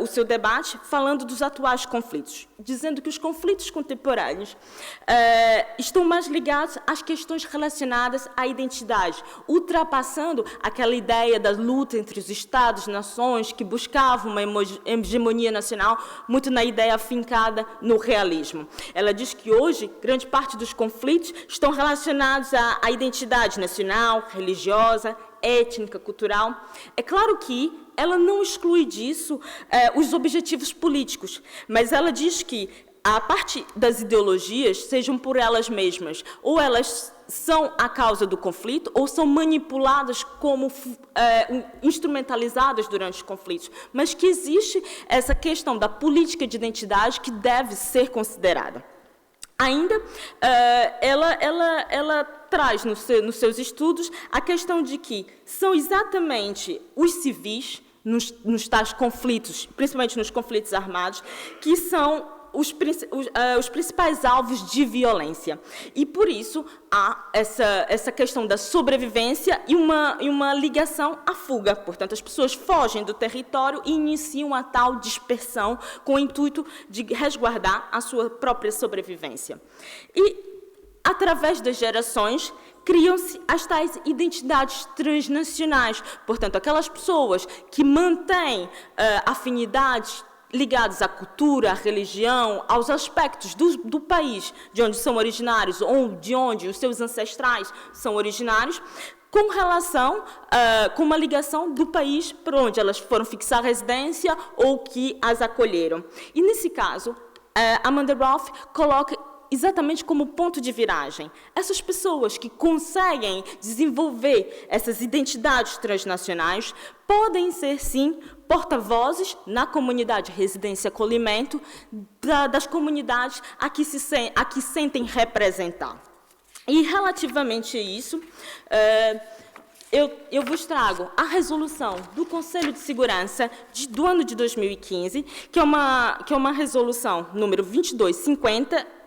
o seu debate falando dos atuais conflitos, dizendo que os conflitos contemporâneos estão mais ligados às questões relacionadas à identidade, ultrapassando aquela ideia da luta entre os Estados-nações que buscavam uma hegemonia nacional, muito na ideia afincada no realismo. Ela diz que hoje, grande parte dos conflitos estão relacionados à identidade nacional, religiosa, étnica, cultural. É claro que ela não exclui disso os objetivos políticos, mas ela diz que a parte das ideologias, sejam por elas mesmas, ou elas são a causa do conflito, ou são manipuladas como instrumentalizadas durante os conflitos, mas que existe essa questão da política de identidade que deve ser considerada. Ainda, ela traz nos seus estudos a questão de que são exatamente os civis, nos tais conflitos, principalmente nos conflitos armados, que são os principais alvos de violência. E, por isso, há essa questão da sobrevivência e uma ligação à fuga. Portanto, as pessoas fogem do território e iniciam a tal dispersão com o intuito de resguardar a sua própria sobrevivência. E, através das gerações, criam-se as tais identidades transnacionais. Portanto, aquelas pessoas que mantêm afinidades ligados à cultura, à religião, aos aspectos do país de onde são originários ou de onde os seus ancestrais são originários, com relação, com uma ligação do país para onde elas foram fixar residência ou que as acolheram. E, nesse caso, Amanda Roth coloca exatamente como ponto de viragem. Essas pessoas que conseguem desenvolver essas identidades transnacionais podem ser, sim, porta-vozes na comunidade residência e acolhimento das comunidades a que sentem representar. E, relativamente a isso, eu vos trago a resolução do Conselho de Segurança do ano de 2015, que é uma resolução número 2250,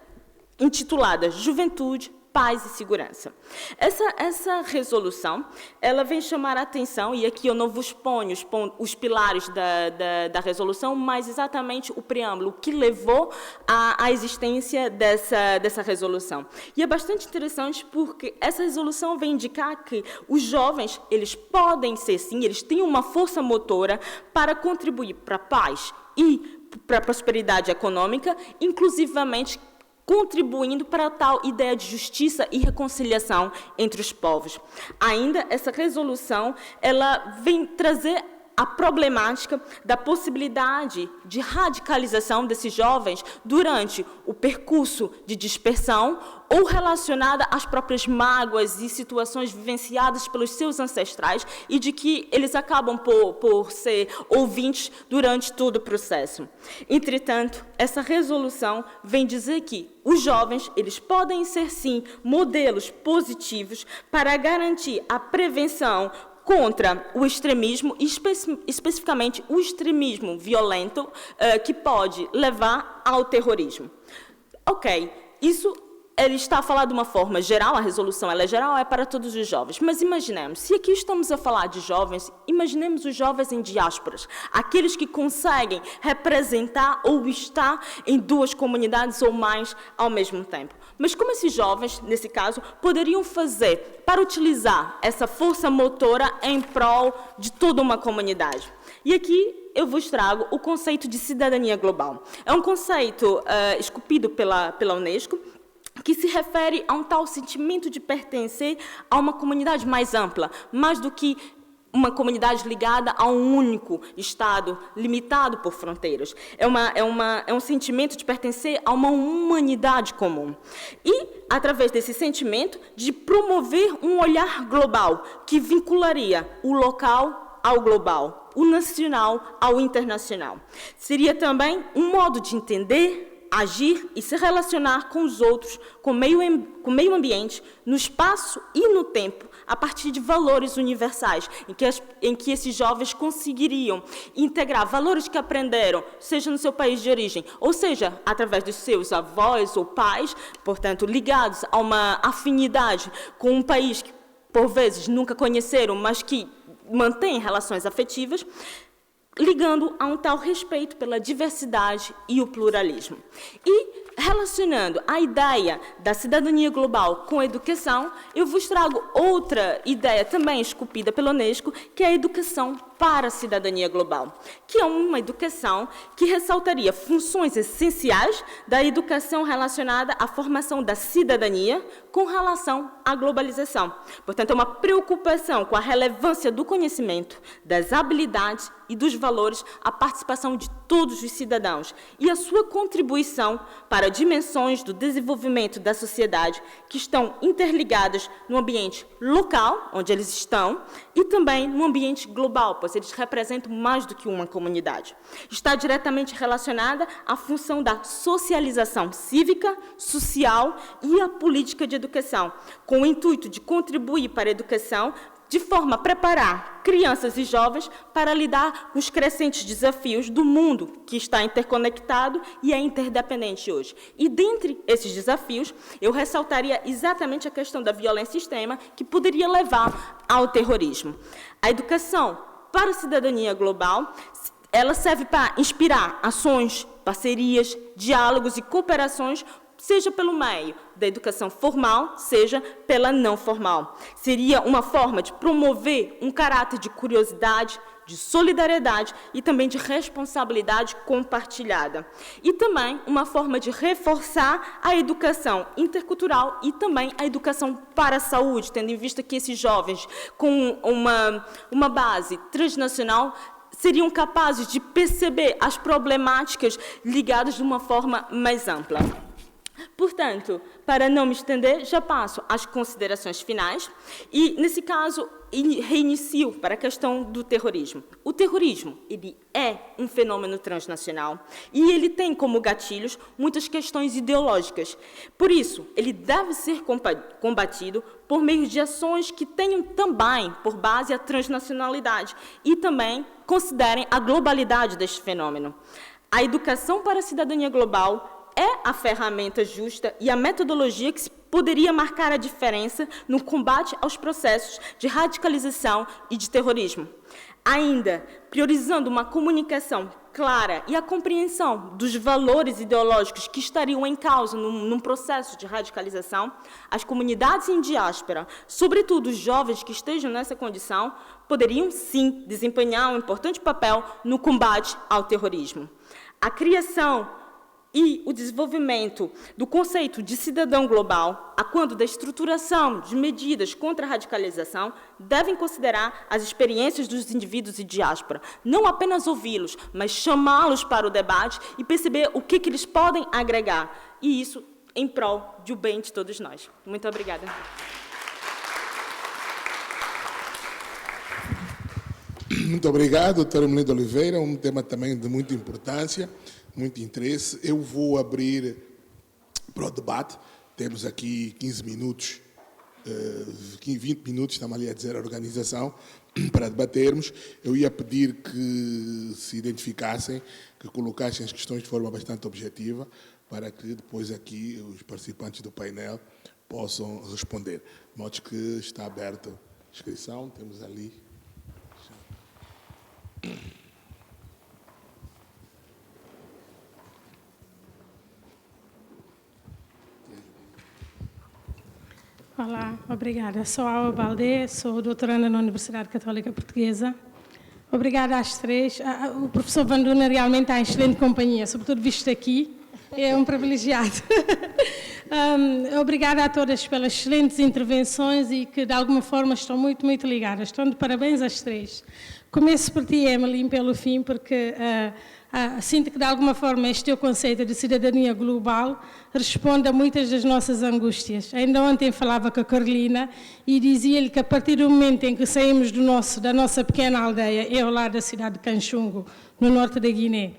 intitulada Juventude, Paz e Segurança. Essa resolução, ela vem chamar a atenção, e aqui eu não vos ponho os pilares da resolução, mas exatamente o preâmbulo que levou à existência dessa resolução. E é bastante interessante porque essa resolução vem indicar que os jovens, eles podem ser, sim, eles têm uma força motora para contribuir para a paz e para a prosperidade econômica, inclusivamente contribuindo para a tal ideia de justiça e reconciliação entre os povos. Ainda, essa resolução ela vem trazer a problemática da possibilidade de radicalização desses jovens durante o percurso de dispersão ou relacionada às próprias mágoas e situações vivenciadas pelos seus ancestrais e de que eles acabam por ser ouvintes durante todo o processo. Entretanto, essa resolução vem dizer que os jovens eles podem ser, sim, modelos positivos para garantir a prevenção contra o extremismo, especificamente o extremismo violento, que pode levar ao terrorismo. Ok, isso ele está a falar de uma forma geral, a resolução ela é geral, é para todos os jovens. Mas imaginemos, se aqui estamos a falar de jovens, imaginemos os jovens em diásporas, aqueles que conseguem representar ou estar em duas comunidades ou mais ao mesmo tempo. Mas como esses jovens, nesse caso, poderiam fazer para utilizar essa força motora em prol de toda uma comunidade? E aqui eu vos trago o conceito de cidadania global. É um conceito esculpido pela Unesco, que se refere a um tal sentimento de pertencer a uma comunidade mais ampla, mais do que uma comunidade ligada a um único Estado, limitado por fronteiras. É um sentimento de pertencer a uma humanidade comum. E, através desse sentimento, de promover um olhar global, que vincularia o local ao global, o nacional ao internacional. Seria também um modo de entender, agir e se relacionar com os outros, com o meio ambiente, no espaço e no tempo, a partir de valores universais, em que esses jovens conseguiriam integrar valores que aprenderam, seja no seu país de origem, ou seja, através dos seus avós ou pais, portanto, ligados a uma afinidade com um país que, por vezes, nunca conheceram, mas que mantém relações afetivas, ligando a um tal respeito pela diversidade e o pluralismo. E, relacionando a ideia da cidadania global com a educação, eu vos trago outra ideia também esculpida pela Unesco, que é a educação para a cidadania global, que é uma educação que ressaltaria funções essenciais da educação relacionada à formação da cidadania com relação à globalização. Portanto, é uma preocupação com a relevância do conhecimento, das habilidades e dos valores à participação de todos os cidadãos e a sua contribuição para dimensões do desenvolvimento da sociedade que estão interligadas no ambiente local, onde eles estão, e também no ambiente global, pois eles representam mais do que uma comunidade. Está diretamente relacionada à função da socialização cívica, social e a política de educação, com o intuito de contribuir para a educação de forma a preparar crianças e jovens para lidar com os crescentes desafios do mundo que está interconectado e é interdependente hoje. E, dentre esses desafios, eu ressaltaria exatamente a questão da violência extrema que poderia levar ao terrorismo. A educação para a cidadania global, ela serve para inspirar ações, parcerias, diálogos e cooperações, seja pelo meio da educação formal, seja pela não formal. Seria uma forma de promover um caráter de curiosidade, de solidariedade e também de responsabilidade compartilhada. E também uma forma de reforçar a educação intercultural e também a educação para a saúde, tendo em vista que esses jovens com uma base transnacional seriam capazes de perceber as problemáticas ligadas de uma forma mais ampla. Portanto, para não me estender, já passo às considerações finais e, nesse caso, reinicio para a questão do terrorismo. O terrorismo, ele é um fenômeno transnacional e ele tem como gatilhos muitas questões ideológicas. Por isso, ele deve ser combatido por meio de ações que tenham também por base a transnacionalidade e também considerem a globalidade deste fenômeno. A educação para a cidadania global é a ferramenta justa e a metodologia que poderia marcar a diferença no combate aos processos de radicalização e de terrorismo. Ainda, priorizando uma comunicação clara e a compreensão dos valores ideológicos que estariam em causa num processo de radicalização, as comunidades em diáspora, sobretudo os jovens que estejam nessa condição, poderiam, sim, desempenhar um importante papel no combate ao terrorismo. a criação e o desenvolvimento do conceito de cidadão global, a quando da estruturação de medidas contra a radicalização, devem considerar as experiências dos indivíduos de diáspora, não apenas ouvi-los, mas chamá-los para o debate e perceber o que eles podem agregar, e isso em prol do bem de todos nós. Muito obrigada. Muito obrigado, doutora Melinda Oliveira, um tema também de muita importância, muito interesse. Eu vou abrir para o debate, temos aqui 15 minutos, 20 minutos, estamos ali a dizer a organização, para debatermos. Eu ia pedir que se identificassem, que colocassem as questões de forma bastante objetiva, para que depois aqui os participantes do painel possam responder. De modo que está aberta a inscrição, temos ali... Olá, obrigada. Sou Aua Baldé, sou doutoranda na Universidade Católica Portuguesa. Obrigada às três. O professor Vanduna realmente está em excelente companhia, sobretudo visto aqui. É um privilegiado. Obrigada a todas pelas excelentes intervenções e que, de alguma forma, estão muito, muito ligadas. Estão de parabéns às três. Começo por ti, Emily, pelo fim, porque sinto que, de alguma forma, este teu conceito de cidadania global responde a muitas das nossas angústias. Ainda ontem falava com a Carolina e dizia-lhe que, a partir do momento em que saímos da nossa pequena aldeia, eu lá da cidade de Canchungo, no norte da Guiné,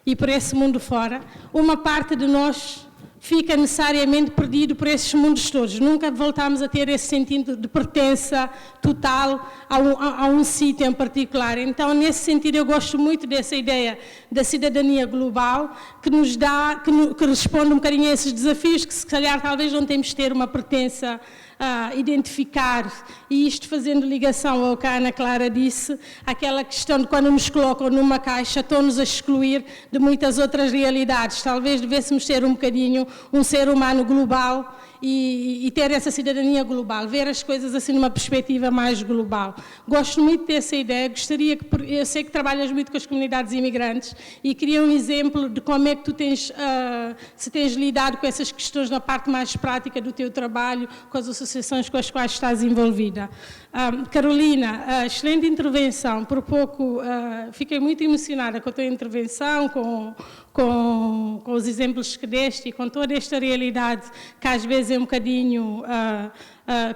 e por esse mundo fora, uma parte de nós fica necessariamente perdido por esses mundos todos. Nunca voltamos a ter esse sentido de pertença total a um sítio em particular. Então, nesse sentido, eu gosto muito dessa ideia da cidadania global, que nos dá, que responde um bocadinho a esses desafios, que se calhar talvez não temos de ter uma pertença a identificar, e isto fazendo ligação ao que a Ana Clara disse, aquela questão de quando nos colocam numa caixa, estão-nos a excluir de muitas outras realidades. Talvez devêssemos ser um bocadinho um ser humano global e ter essa cidadania global, ver as coisas assim numa perspectiva mais global. Gosto muito dessa ideia, gostaria que, eu sei que trabalhas muito com as comunidades imigrantes e queria um exemplo de como é que tu se tens lidado com essas questões na parte mais prática do teu trabalho, com as associações com as quais estás envolvida. Carolina, excelente intervenção, por pouco fiquei muito emocionada com a tua intervenção, com os exemplos que deste e com toda esta realidade que às vezes é um bocadinho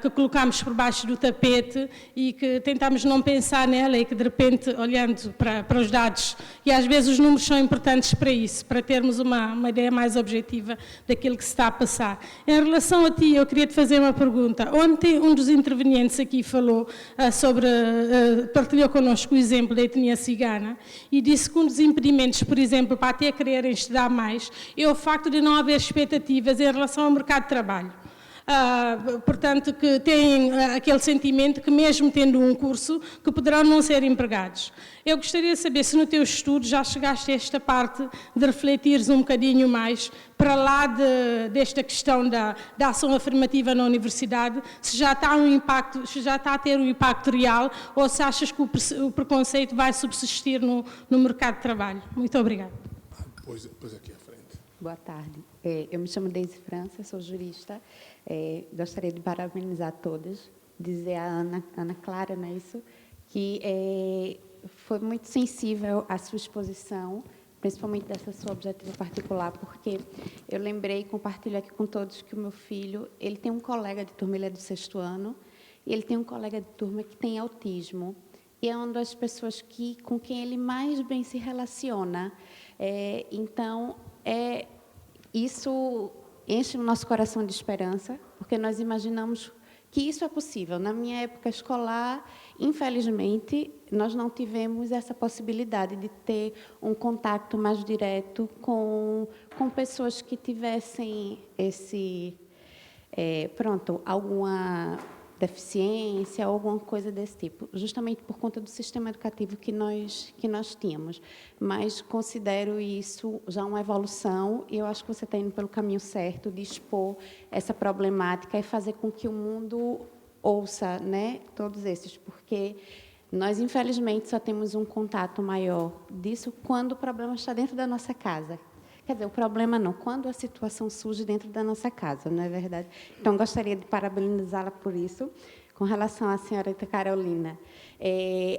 que colocamos por baixo do tapete e que tentamos não pensar nela e que de repente, olhando para os dados, e às vezes os números são importantes para isso, para termos uma ideia mais objetiva daquilo que se está a passar. Em relação a ti, eu queria te fazer uma pergunta. Ontem um dos intervenientes aqui falou partilhou connosco o exemplo da etnia cigana e disse que um dos impedimentos, por exemplo, para até quererem estudar mais, é o facto de não haver expectativas em relação ao mercado de trabalho. Portanto, que têm aquele sentimento que, mesmo tendo um curso, que poderão não ser empregados. Eu gostaria de saber se no teu estudo já chegaste a esta parte de refletires um bocadinho mais para lá desta questão da ação afirmativa na universidade, se já está a ter um impacto real ou se achas que o preconceito vai subsistir no mercado de trabalho. Muito obrigada. Pois aqui à frente. Boa tarde. Eu me chamo Deise França, sou jurista. Gostaria de parabenizar todas, dizer a Ana Clara, não é isso, que foi muito sensível à sua exposição, principalmente dessa sua objetiva particular, porque eu lembrei e compartilho aqui com todos que o meu filho, ele tem um colega de turma, ele é do 6º ano, e ele tem um colega de turma que tem autismo, e é uma das pessoas com quem ele mais bem se relaciona. Então, isso enche o nosso coração de esperança, porque nós imaginamos que isso é possível. Na minha época escolar, infelizmente, nós não tivemos essa possibilidade de ter um contato mais direto com pessoas que tivessem alguma deficiência ou alguma coisa desse tipo, justamente por conta do sistema educativo que nós tínhamos. Mas considero isso já uma evolução e eu acho que você está indo pelo caminho certo de expor essa problemática e fazer com que o mundo ouça, né, todos esses, porque Nós, infelizmente, só temos um contato maior disso quando o problema está dentro da nossa casa. Quer dizer, o problema não, quando a situação surge dentro da nossa casa, não é verdade? Então, gostaria de parabenizá-la por isso. Com relação à senhorita Carolina,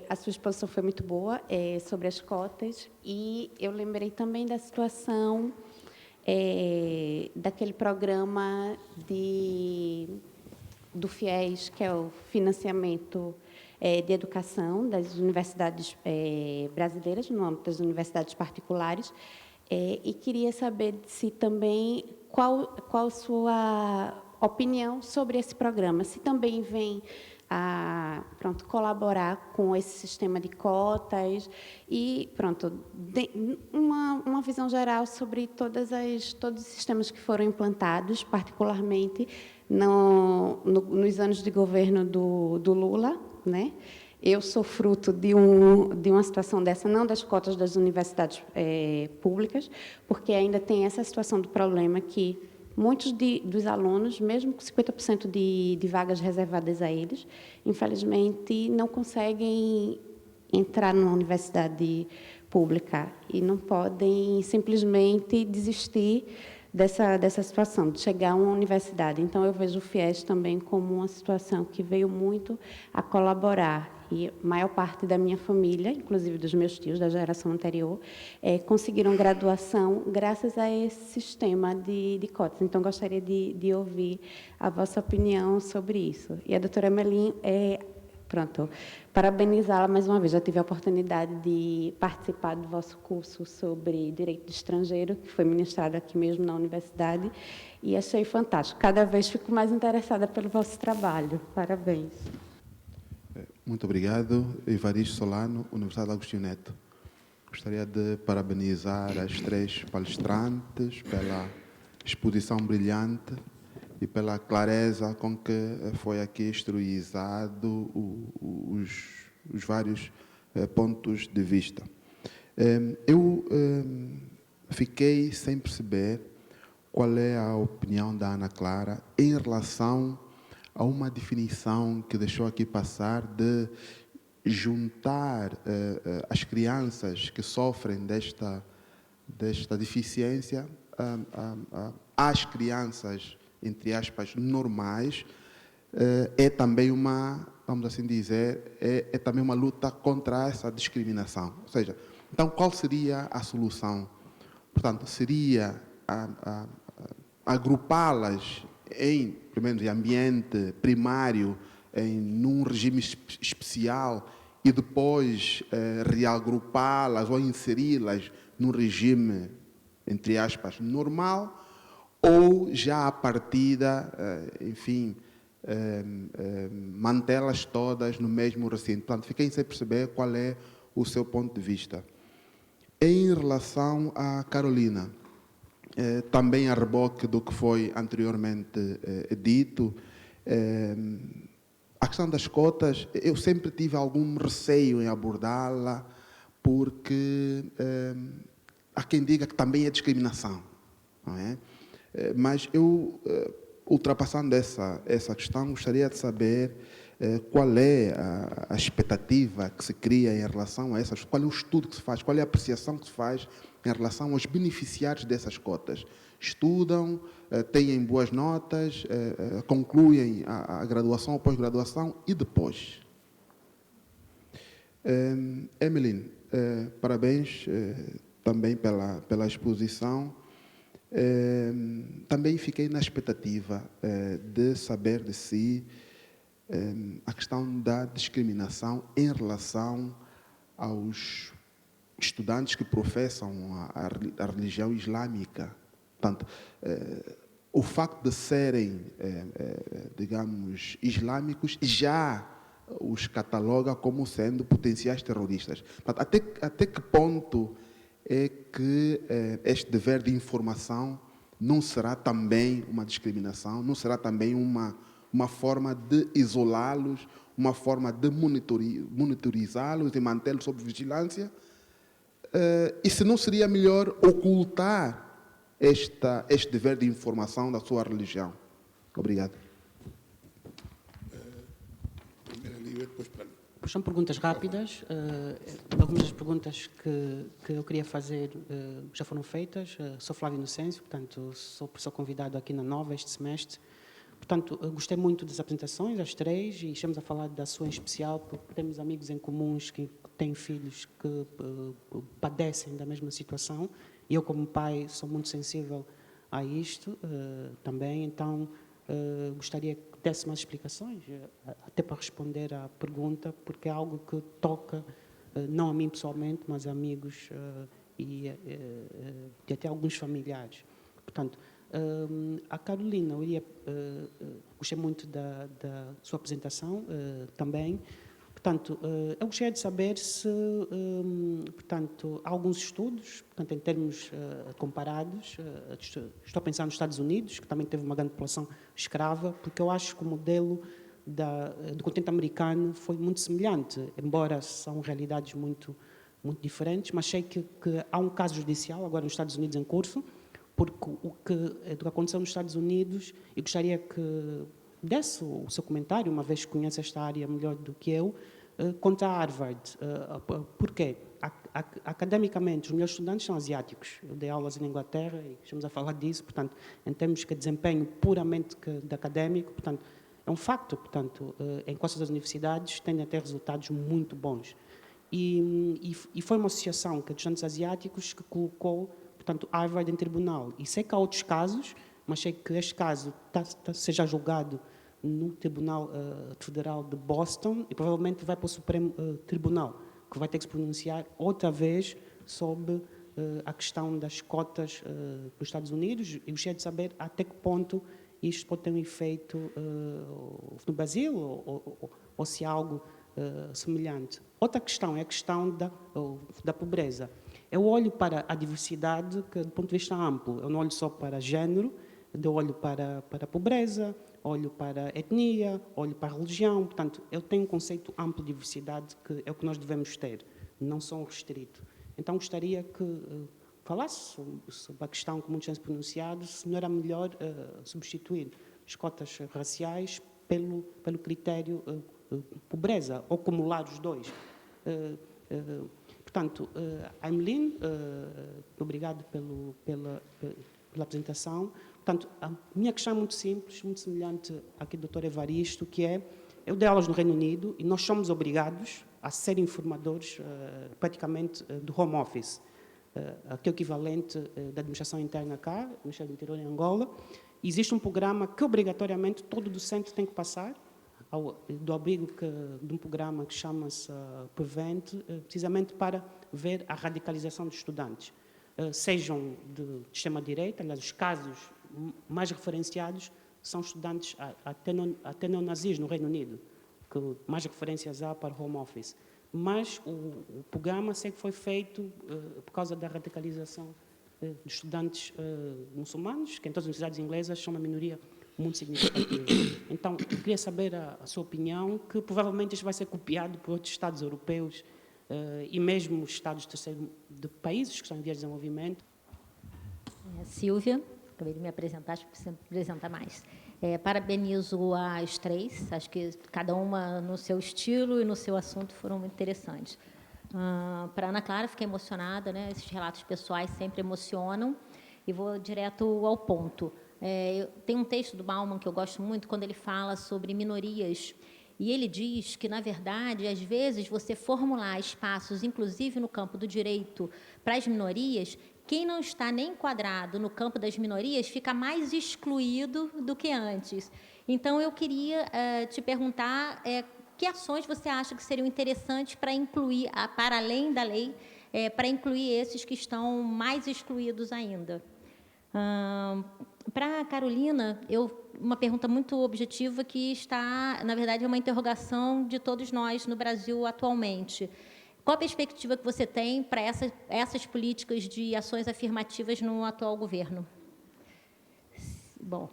a sua exposição foi muito boa sobre as cotas, e eu lembrei também da situação daquele programa do FIES, que é o financiamento de educação das universidades brasileiras, no âmbito das universidades particulares, e queria saber se também qual a sua opinião sobre esse programa, se também vem a colaborar com esse sistema de cotas e uma visão geral sobre todos os sistemas que foram implantados, particularmente nos anos de governo do Lula, né? Eu sou fruto de uma situação dessa, não das cotas das universidades públicas, porque ainda tem essa situação do problema que muitos dos alunos, mesmo com 50% de vagas reservadas a eles, infelizmente, não conseguem entrar numa universidade pública e não podem simplesmente desistir dessa situação, de chegar a uma universidade. Então, eu vejo o FIES também como uma situação que veio muito a colaborar. E a maior parte da minha família, inclusive dos meus tios, da geração anterior, conseguiram graduação graças a esse sistema de cotas. Então, gostaria de ouvir a vossa opinião sobre isso. E a doutora Emeline, parabenizá-la mais uma vez. Já tive a oportunidade de participar do vosso curso sobre Direito de Estrangeiro, que foi ministrado aqui mesmo na universidade, e achei fantástico. Cada vez fico mais interessada pelo vosso trabalho. Parabéns. Muito obrigado. Evaristo Solano, Universidade Agostinho Neto. Gostaria de parabenizar as 3 palestrantes pela exposição brilhante e pela clareza com que foi aqui exteriorizado os vários pontos de vista. Eu fiquei sem perceber qual é a opinião da Ana Clara em relação a uma definição que deixou aqui passar de juntar as crianças que sofrem desta deficiência às crianças, entre aspas, normais, é também vamos assim dizer, é também uma luta contra essa discriminação. Ou seja, então qual seria a solução? Portanto, seria agrupá-las pelo menos em ambiente primário, num regime especial, e depois reagrupá-las ou inseri-las num regime, entre aspas, normal, ou já à partida, enfim, mantê-las todas no mesmo recinto. Portanto, fiquei sem perceber qual é o seu ponto de vista. Em relação à Carolina, também a reboque do que foi anteriormente dito, a questão das cotas, eu sempre tive algum receio em abordá-la, porque há quem diga que também é discriminação, não é? Mas eu, ultrapassando essa questão, gostaria de saber qual é a expectativa que se cria em relação a essas, qual é o estudo que se faz, qual é a apreciação que se faz em relação aos beneficiários dessas cotas. Estudam, têm boas notas, concluem a graduação ou pós-graduação e depois. Emeline, parabéns também pela exposição. Também fiquei na expectativa de saber de si a questão da discriminação em relação aos estudantes que professam a religião islâmica. Portanto, o facto de serem, digamos, islâmicos já os cataloga como sendo potenciais terroristas. Portanto, até que ponto é que este dever de informação não será também uma discriminação, não será também uma forma de isolá-los, uma forma de monitorizá-los e mantê-los sob vigilância? E se não seria melhor ocultar este dever de informação da sua religião? Obrigado. Primeiro ali, depois para São perguntas rápidas. Algumas das perguntas que eu queria fazer já foram feitas. Sou Flávio Inocêncio, portanto, sou professor convidado aqui na Nova este semestre. Portanto, gostei muito das apresentações, as três, e estamos a falar da sua em especial, porque temos amigos em comuns que têm filhos que padecem da mesma situação. E eu, como pai, sou muito sensível a isto também, então gostaria que desse mais explicações, até para responder à pergunta, porque é algo que toca, não a mim pessoalmente, mas a amigos e até alguns familiares. Portanto, a Carolina, gostei muito da sua apresentação também. Portanto, eu gostaria de saber se, portanto, há alguns estudos, portanto, em termos comparados, estou pensando nos Estados Unidos, que também teve uma grande população escrava, porque eu acho que o modelo do continente americano foi muito semelhante, embora são realidades muito diferentes, mas sei que há um caso judicial agora nos Estados Unidos em curso, porque do que aconteceu nos Estados Unidos, eu gostaria que desse o seu comentário, uma vez que conhece esta área melhor do que eu, contra a Harvard. Porquê? Academicamente, os meus estudantes são asiáticos. Eu dei aulas na Inglaterra e estamos a falar disso, portanto, em termos de desempenho puramente de académico, portanto, é um facto, portanto, em quase das universidades tendem a ter resultados muito bons. E foi uma associação que estudantes asiáticos que colocou, portanto, Harvard em tribunal. E sei que há outros casos, mas sei que este caso seja julgado no Tribunal Federal de Boston e provavelmente vai para o Supremo Tribunal, que vai ter que se pronunciar outra vez sobre a questão das cotas dos Estados Unidos. E gostaria de saber até que ponto isto pode ter um efeito no Brasil ou se há algo semelhante. Outra questão é a questão da pobreza. Eu olho para a diversidade do ponto de vista amplo. Eu não olho só para género, eu olho para a pobreza, olho para a etnia, olho para a religião. Portanto, eu tenho um conceito amplo de diversidade que é o que nós devemos ter, não só um restrito. Então, gostaria que falasse sobre a questão que muitos têm se pronunciado, se não era melhor substituir as cotas raciais pelo critério pobreza, ou acumular os dois. Portanto, Aimelin, obrigado pela apresentação. Portanto, a minha questão é muito simples, muito semelhante aqui do Dr. Evaristo, que é, eu dei aulas no Reino Unido e nós somos obrigados a ser informadores praticamente do home office, que é o equivalente da administração interna cá, no Ministério do Interior em Angola. Existe um programa que obrigatoriamente todo docente tem que passar, do abrigo de um programa que chama-se Prevent, precisamente para ver a radicalização dos estudantes. Sejam de extrema-direita, aliás, os casos mais referenciados são estudantes até neonazis no Reino Unido, que mais referências há para o home office. Mas o programa sei que foi feito por causa da radicalização de estudantes muçulmanos, que em todas as universidades inglesas são uma minoria muito significativa. Então, eu queria saber a sua opinião, que provavelmente isto vai ser copiado por outros Estados europeus e mesmo os Estados de países que estão em vias de desenvolvimento. Silvia, acabei de me apresentar, acho que precisa apresentar mais. Parabenizo as três, acho que cada uma no seu estilo e no seu assunto foram muito interessantes. Para a Ana Clara, fiquei emocionada, né? Esses relatos pessoais sempre emocionam, e vou direto ao ponto. Tem um texto do Bauman que eu gosto muito, quando ele fala sobre minorias, e ele diz que, na verdade, às vezes, você formular espaços, inclusive no campo do direito, para as minorias, quem não está nem enquadrado no campo das minorias fica mais excluído do que antes. Então, eu queria te perguntar que ações você acha que seriam interessantes para incluir, para além da lei, para incluir esses que estão mais excluídos ainda. Para a Carolina, uma pergunta muito objetiva que está, na verdade, é uma interrogação de todos nós no Brasil atualmente. Qual a perspectiva que você tem para essas políticas de ações afirmativas no atual governo? Bom,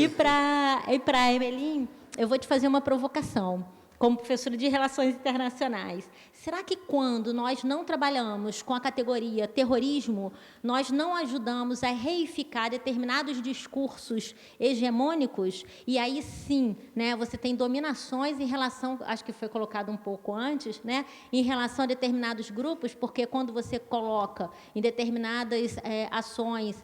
para a Emelin, eu vou te fazer uma provocação. como professora de Relações Internacionais. Será que quando nós não trabalhamos com a categoria terrorismo, nós não ajudamos a reificar determinados discursos hegemônicos? E aí sim, né, você tem dominações em relação, acho que foi colocado um pouco antes, né, em relação a determinados grupos, porque quando você coloca em determinadas ações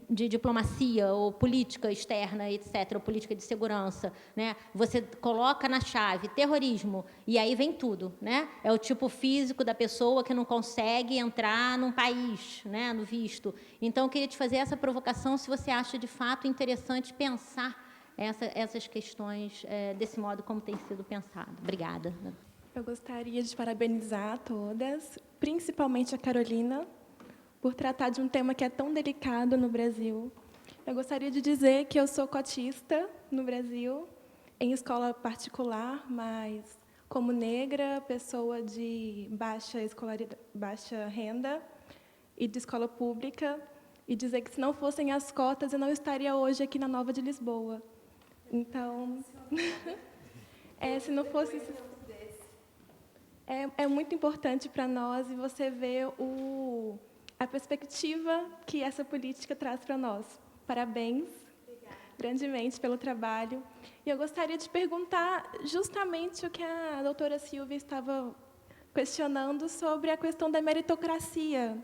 de diplomacia ou política externa, etc., ou política de segurança, né? Você coloca na chave terrorismo e aí vem tudo, né? É o tipo físico da pessoa que não consegue entrar num país, né? No visto. Então, eu queria te fazer essa provocação, se você acha de fato interessante pensar essas questões desse modo como tem sido pensado. Obrigada. Eu gostaria de parabenizar a todas, principalmente a Carolina, por tratar de um tema que é tão delicado no Brasil. Eu gostaria de dizer que eu sou cotista no Brasil, em escola particular, mas como negra, pessoa de baixa renda e de escola pública, e dizer que se não fossem as cotas, eu não estaria hoje aqui na Nova de Lisboa. Então, se não fosse... É muito importante para nós, e você vê a perspectiva que essa política traz para nós. Parabéns, grandemente, pelo trabalho. E eu gostaria de perguntar justamente o que a doutora Silvia estava questionando sobre a questão da meritocracia,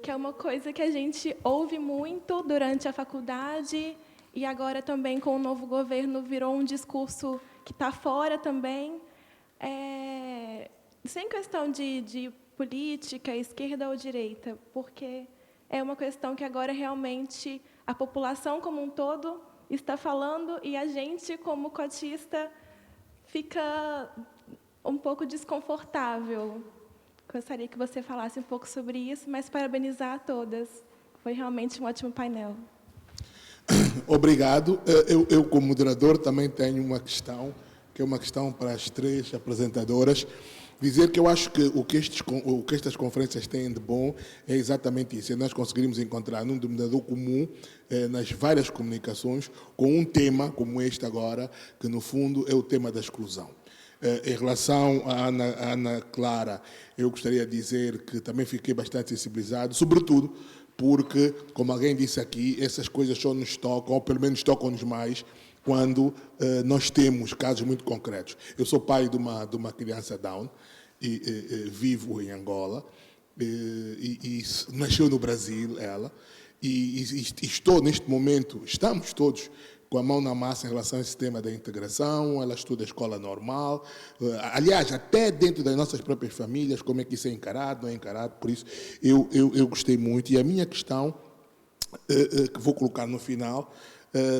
que é uma coisa que a gente ouve muito durante a faculdade e agora também com o novo governo virou um discurso que está fora também, sem questão de política, esquerda ou direita, porque é uma questão que agora realmente a população como um todo está falando e a gente, como cotista, fica um pouco desconfortável. Gostaria que você falasse um pouco sobre isso, mas parabenizar a todas. Foi realmente um ótimo painel. Obrigado. Eu, como moderador, também tenho uma questão, que é uma questão para as três apresentadoras. Dizer que eu acho que o que estas conferências têm de bom é exatamente isso, é nós conseguirmos encontrar um denominador comum nas várias comunicações com um tema como este agora, que no fundo é o tema da exclusão. Em relação à Ana Clara, eu gostaria de dizer que também fiquei bastante sensibilizado, sobretudo porque, como alguém disse aqui, essas coisas só nos tocam, ou pelo menos tocam-nos mais, quando nós temos casos muito concretos. Eu sou pai de uma criança Down, e vivo em Angola, e nasceu no Brasil, ela, e estou neste momento, estamos todos com a mão na massa em relação a esse tema da integração. Ela estuda a escola normal, aliás, até dentro das nossas próprias famílias, como é que isso é encarado, não é encarado, por isso eu gostei muito. E a minha questão, que vou colocar no final,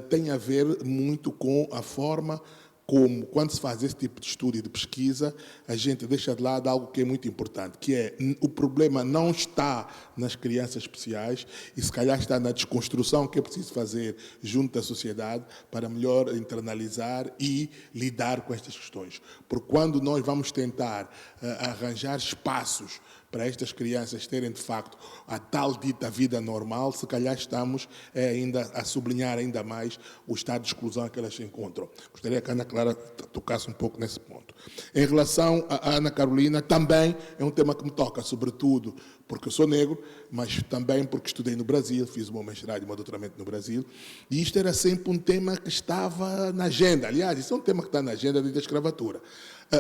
tem a ver muito com a forma como, quando se faz esse tipo de estudo e de pesquisa, a gente deixa de lado algo que é muito importante, que é o problema não está nas crianças especiais e se calhar está na desconstrução que é preciso fazer junto da sociedade para melhor internalizar e lidar com estas questões. Porque quando nós vamos tentar arranjar espaços para estas crianças terem, de facto, a tal dita vida normal, se calhar estamos ainda a sublinhar ainda mais o estado de exclusão que elas se encontram. Gostaria que a Ana Clara tocasse um pouco nesse ponto. Em relação à Ana Carolina, também é um tema que me toca, sobretudo porque eu sou negro, mas também porque estudei no Brasil, fiz o meu mestrado e o meu doutoramento no Brasil, e isto era sempre um tema que estava na agenda. Aliás, isso é um tema que está na agenda desde a escravatura.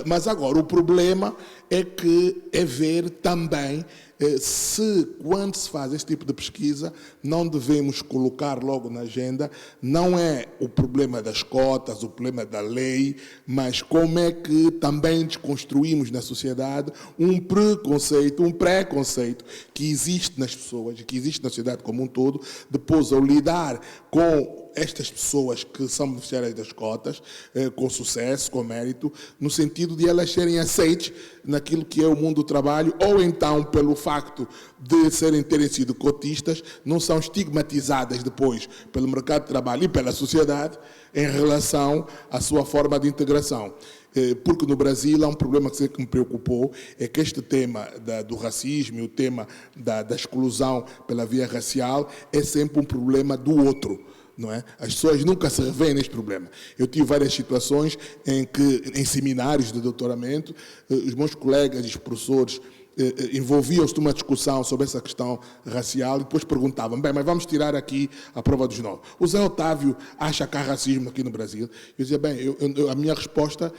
Mas agora, o problema é ver também se, quando se faz esse tipo de pesquisa, não devemos colocar logo na agenda, não é o problema das cotas, o problema da lei, mas como é que também desconstruímos na sociedade um preconceito, um pré-conceito que existe nas pessoas, que existe na sociedade como um todo, depois ao lidar com estas pessoas que são beneficiárias das cotas, com sucesso, com mérito, no sentido de elas serem aceites naquilo que é o mundo do trabalho, ou então, pelo facto de terem sido cotistas, não são estigmatizadas depois pelo mercado de trabalho e pela sociedade em relação à sua forma de integração. Porque no Brasil há um problema que sempre me preocupou, é que este tema do racismo e o tema da exclusão pela via racial é sempre um problema do outro. não é? As pessoas nunca se revêem neste problema. Eu tive várias situações em seminários de doutoramento, os meus colegas e os professores envolviam-se numa discussão sobre essa questão racial e depois perguntavam, bem, mas vamos tirar aqui a prova dos 9. O Zé Otávio acha que há racismo aqui no Brasil? Eu dizia, bem, a minha resposta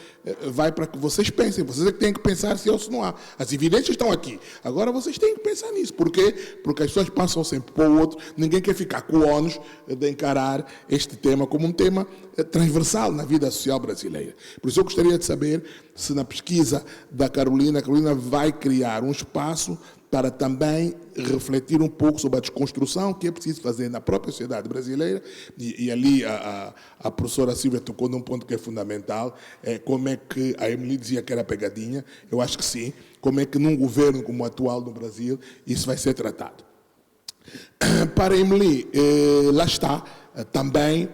vai para que vocês pensem, vocês é que têm que pensar se há ou se não há. As evidências estão aqui. Agora vocês têm que pensar nisso. Por quê? Porque as pessoas passam sempre para o outro, ninguém quer ficar com o ónus de encarar este tema como um tema transversal na vida social brasileira. Por isso eu gostaria de saber se na pesquisa da Carolina, a Carolina vai criar um espaço para também refletir um pouco sobre a desconstrução que é preciso fazer na própria sociedade brasileira, e ali a professora Silvia tocou num ponto que é fundamental, como é que a Emily dizia que era pegadinha, eu acho que sim, como é que num governo como o atual no Brasil isso vai ser tratado. Para a Emily, lá está também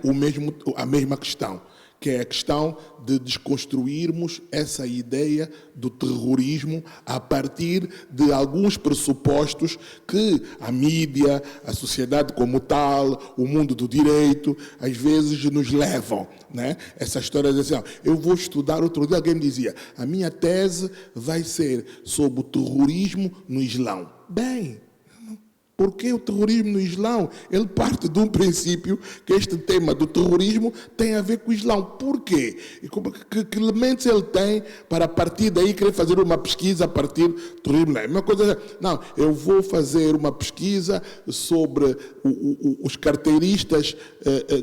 a mesma questão, que é a questão de desconstruirmos essa ideia do terrorismo a partir de alguns pressupostos que a mídia, a sociedade como tal, o mundo do direito, às vezes nos levam, né? Essa história de assim, eu vou estudar, outro dia alguém me dizia, a minha tese vai ser sobre o terrorismo no Islão. Bem, porque o terrorismo no Islão, ele parte de um princípio que este tema do terrorismo tem a ver com o Islão. Por quê? E que elementos ele tem para, a partir daí, querer fazer uma pesquisa a partir do terrorismo? Uma coisa, não, eu vou fazer uma pesquisa sobre os carteiristas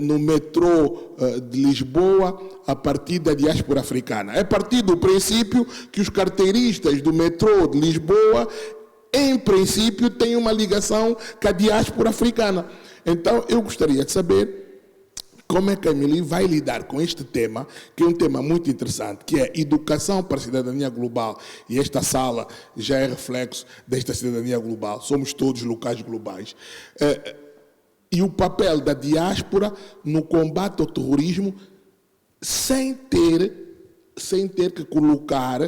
no metrô de Lisboa a partir da diáspora africana. É a partir do princípio que os carteiristas do metrô de Lisboa, em princípio, tem uma ligação com a diáspora africana. Então, eu gostaria de saber como é que a Emily vai lidar com este tema, que é um tema muito interessante, que é educação para a cidadania global. E esta sala já é reflexo desta cidadania global. Somos todos locais globais. E o papel da diáspora no combate ao terrorismo sem ter que colocar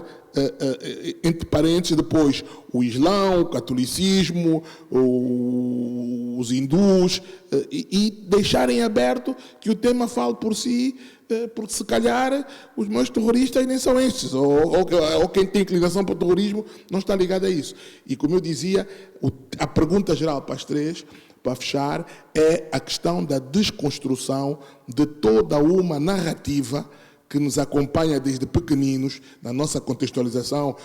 entre parênteses depois o Islão, o catolicismo, os hindus, e deixarem aberto que o tema fale por si, porque se calhar os meus terroristas nem são estes, ou quem tem inclinação para o terrorismo não está ligado a isso. E como eu dizia, a pergunta geral para as três, para fechar, é a questão da desconstrução de toda uma narrativa que nos acompanha desde pequeninos, na nossa contextualização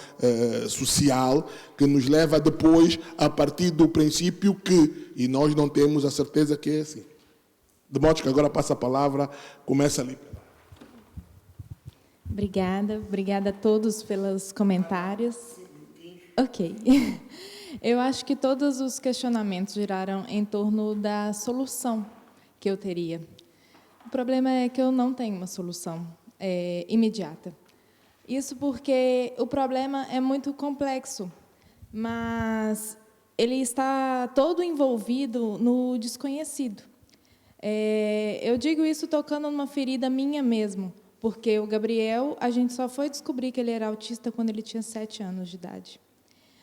social, que nos leva depois a partir do princípio que, e nós não temos a certeza que é assim. De modo que agora passa a palavra, começa ali. Obrigada a todos pelos comentários. Ok. Eu acho que todos os questionamentos giraram em torno da solução que eu teria. O problema é que eu não tenho uma solução imediata. Isso porque o problema é muito complexo, mas ele está todo envolvido no desconhecido. Eu digo isso tocando numa ferida minha mesmo, porque o Gabriel, a gente só foi descobrir que ele era autista quando ele tinha 7 anos de idade.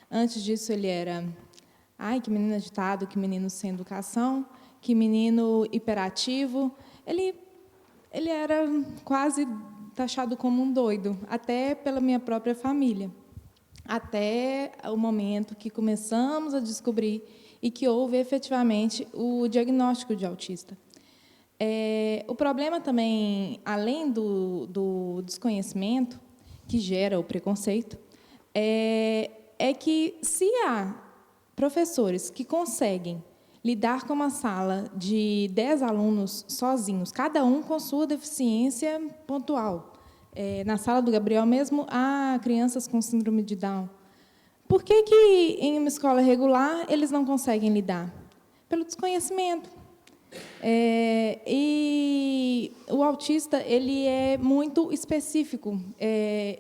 Antes disso, ele era, que menino agitado, que menino sem educação, que menino hiperativo. Ele era quase taxado como um doido, até pela minha própria família. Até o momento que começamos a descobrir e que houve, efetivamente, o diagnóstico de autista. O problema também, além do desconhecimento, que gera o preconceito, é que, se há professores que conseguem lidar com uma sala de 10 alunos sozinhos, cada um com sua deficiência pontual. Na sala do Gabriel mesmo, há crianças com síndrome de Down. Por que, em uma escola regular, eles não conseguem lidar? Pelo desconhecimento. E o autista, ele é muito específico.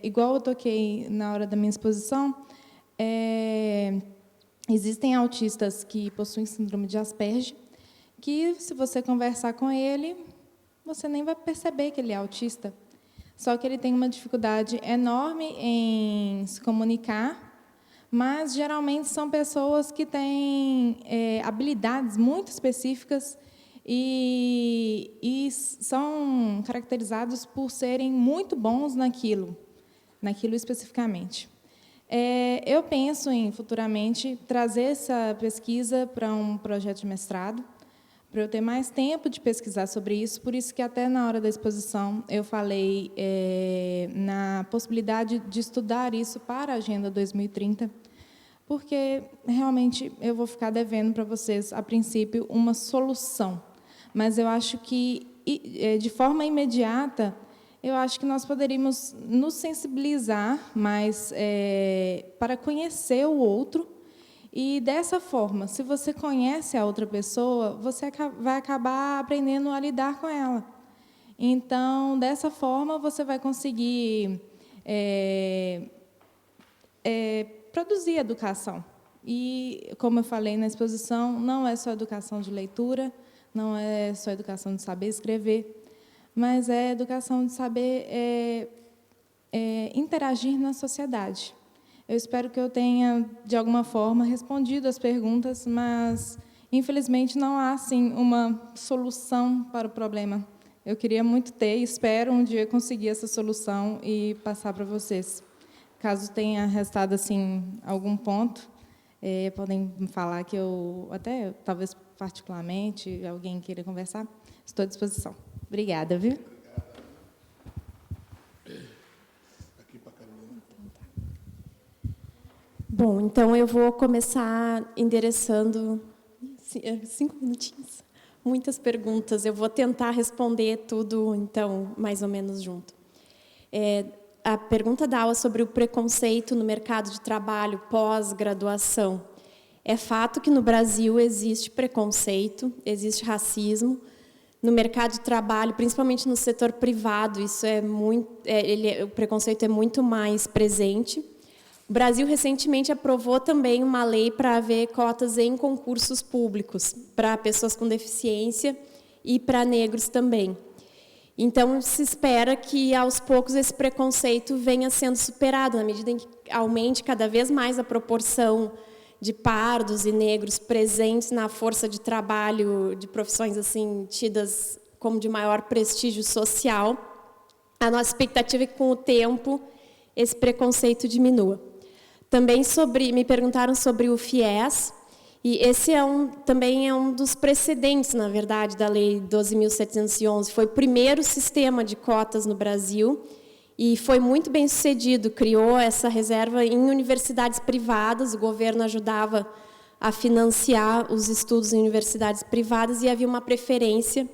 Igual eu toquei na hora da minha exposição, existem autistas que possuem síndrome de Asperger, que, se você conversar com ele, você nem vai perceber que ele é autista. Só que ele tem uma dificuldade enorme em se comunicar, mas, geralmente, são pessoas que têm habilidades muito específicas e são caracterizados por serem muito bons naquilo especificamente. Eu penso em, futuramente, trazer essa pesquisa para um projeto de mestrado, para eu ter mais tempo de pesquisar sobre isso, por isso que até na hora da exposição eu falei na possibilidade de estudar isso para a Agenda 2030, porque realmente eu vou ficar devendo para vocês, a princípio, uma solução. Mas eu acho que, de forma imediata, eu acho que nós poderíamos nos sensibilizar mais para conhecer o outro. E, dessa forma, se você conhece a outra pessoa, você vai acabar aprendendo a lidar com ela. Então, dessa forma, você vai conseguir produzir educação. E, como eu falei na exposição, não é só educação de leitura, não é só educação de saber escrever, mas é educação de saber interagir na sociedade. Eu espero que eu tenha, de alguma forma, respondido as perguntas, mas, infelizmente, não há, assim, uma solução para o problema. Eu queria muito ter, espero um dia conseguir essa solução e passar para vocês. Caso tenha restado, assim, algum ponto, podem me falar que eu, até, talvez particularmente, alguém queira conversar, estou à disposição. Obrigada, viu? Bom, então eu vou começar endereçando 5 minutinhos. Muitas perguntas. Eu vou tentar responder tudo, então, mais ou menos junto. A pergunta da aula sobre o preconceito no mercado de trabalho pós-graduação. É fato que no Brasil existe preconceito, existe racismo. No mercado de trabalho, principalmente no setor privado, isso o preconceito é muito mais presente. O Brasil recentemente aprovou também uma lei para haver cotas em concursos públicos para pessoas com deficiência e para negros também. Então, se espera que, aos poucos, esse preconceito venha sendo superado, na medida em que aumente cada vez mais a proporção de pardos e negros presentes na força de trabalho de profissões assim tidas como de maior prestígio social. A nossa expectativa é que, com o tempo, esse preconceito diminua. Também me perguntaram sobre o FIES, e esse também é um dos precedentes, na verdade, da Lei 12.711. Foi o primeiro sistema de cotas no Brasil e foi muito bem sucedido. Criou essa reserva em universidades privadas, o governo ajudava a financiar os estudos em universidades privadas e havia uma preferência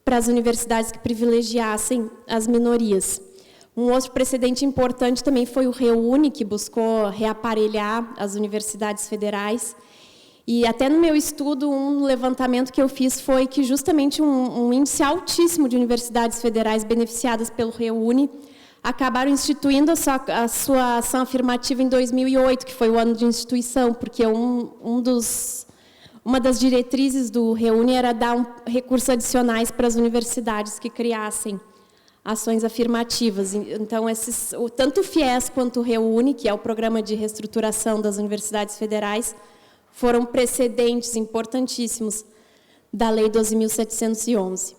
para as universidades que privilegiassem as minorias. Um outro precedente importante também foi o REUNE, que buscou reaparelhar as universidades federais. E até no meu estudo, um levantamento que eu fiz foi que justamente um índice altíssimo de universidades federais beneficiadas pelo REUNE acabaram instituindo a sua ação afirmativa em 2008, que foi o ano de instituição, porque uma das diretrizes do REUNE era dar recursos adicionais para as universidades que criassem ações afirmativas. Então, tanto o FIES quanto o REUNE, que é o Programa de Reestruturação das Universidades Federais, foram precedentes importantíssimos da Lei 12.711.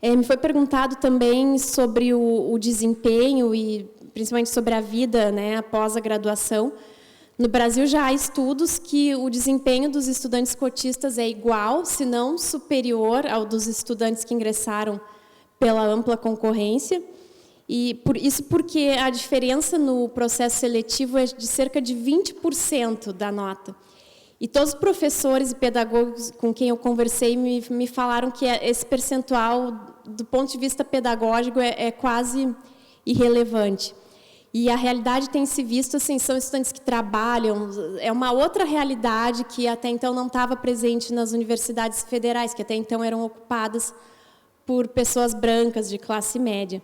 Me foi perguntado também sobre o desempenho e principalmente sobre a vida, né, após a graduação. No Brasil já há estudos que o desempenho dos estudantes cotistas é igual, se não superior ao dos estudantes que ingressaram pela ampla concorrência. E isso porque a diferença no processo seletivo é de cerca de 20% da nota. E todos os professores e pedagogos com quem eu conversei me falaram que esse percentual, do ponto de vista pedagógico, é quase irrelevante. E a realidade tem se visto, assim, são estudantes que trabalham, é uma outra realidade que até então não estava presente nas universidades federais, que até então eram ocupadas por pessoas brancas de classe média.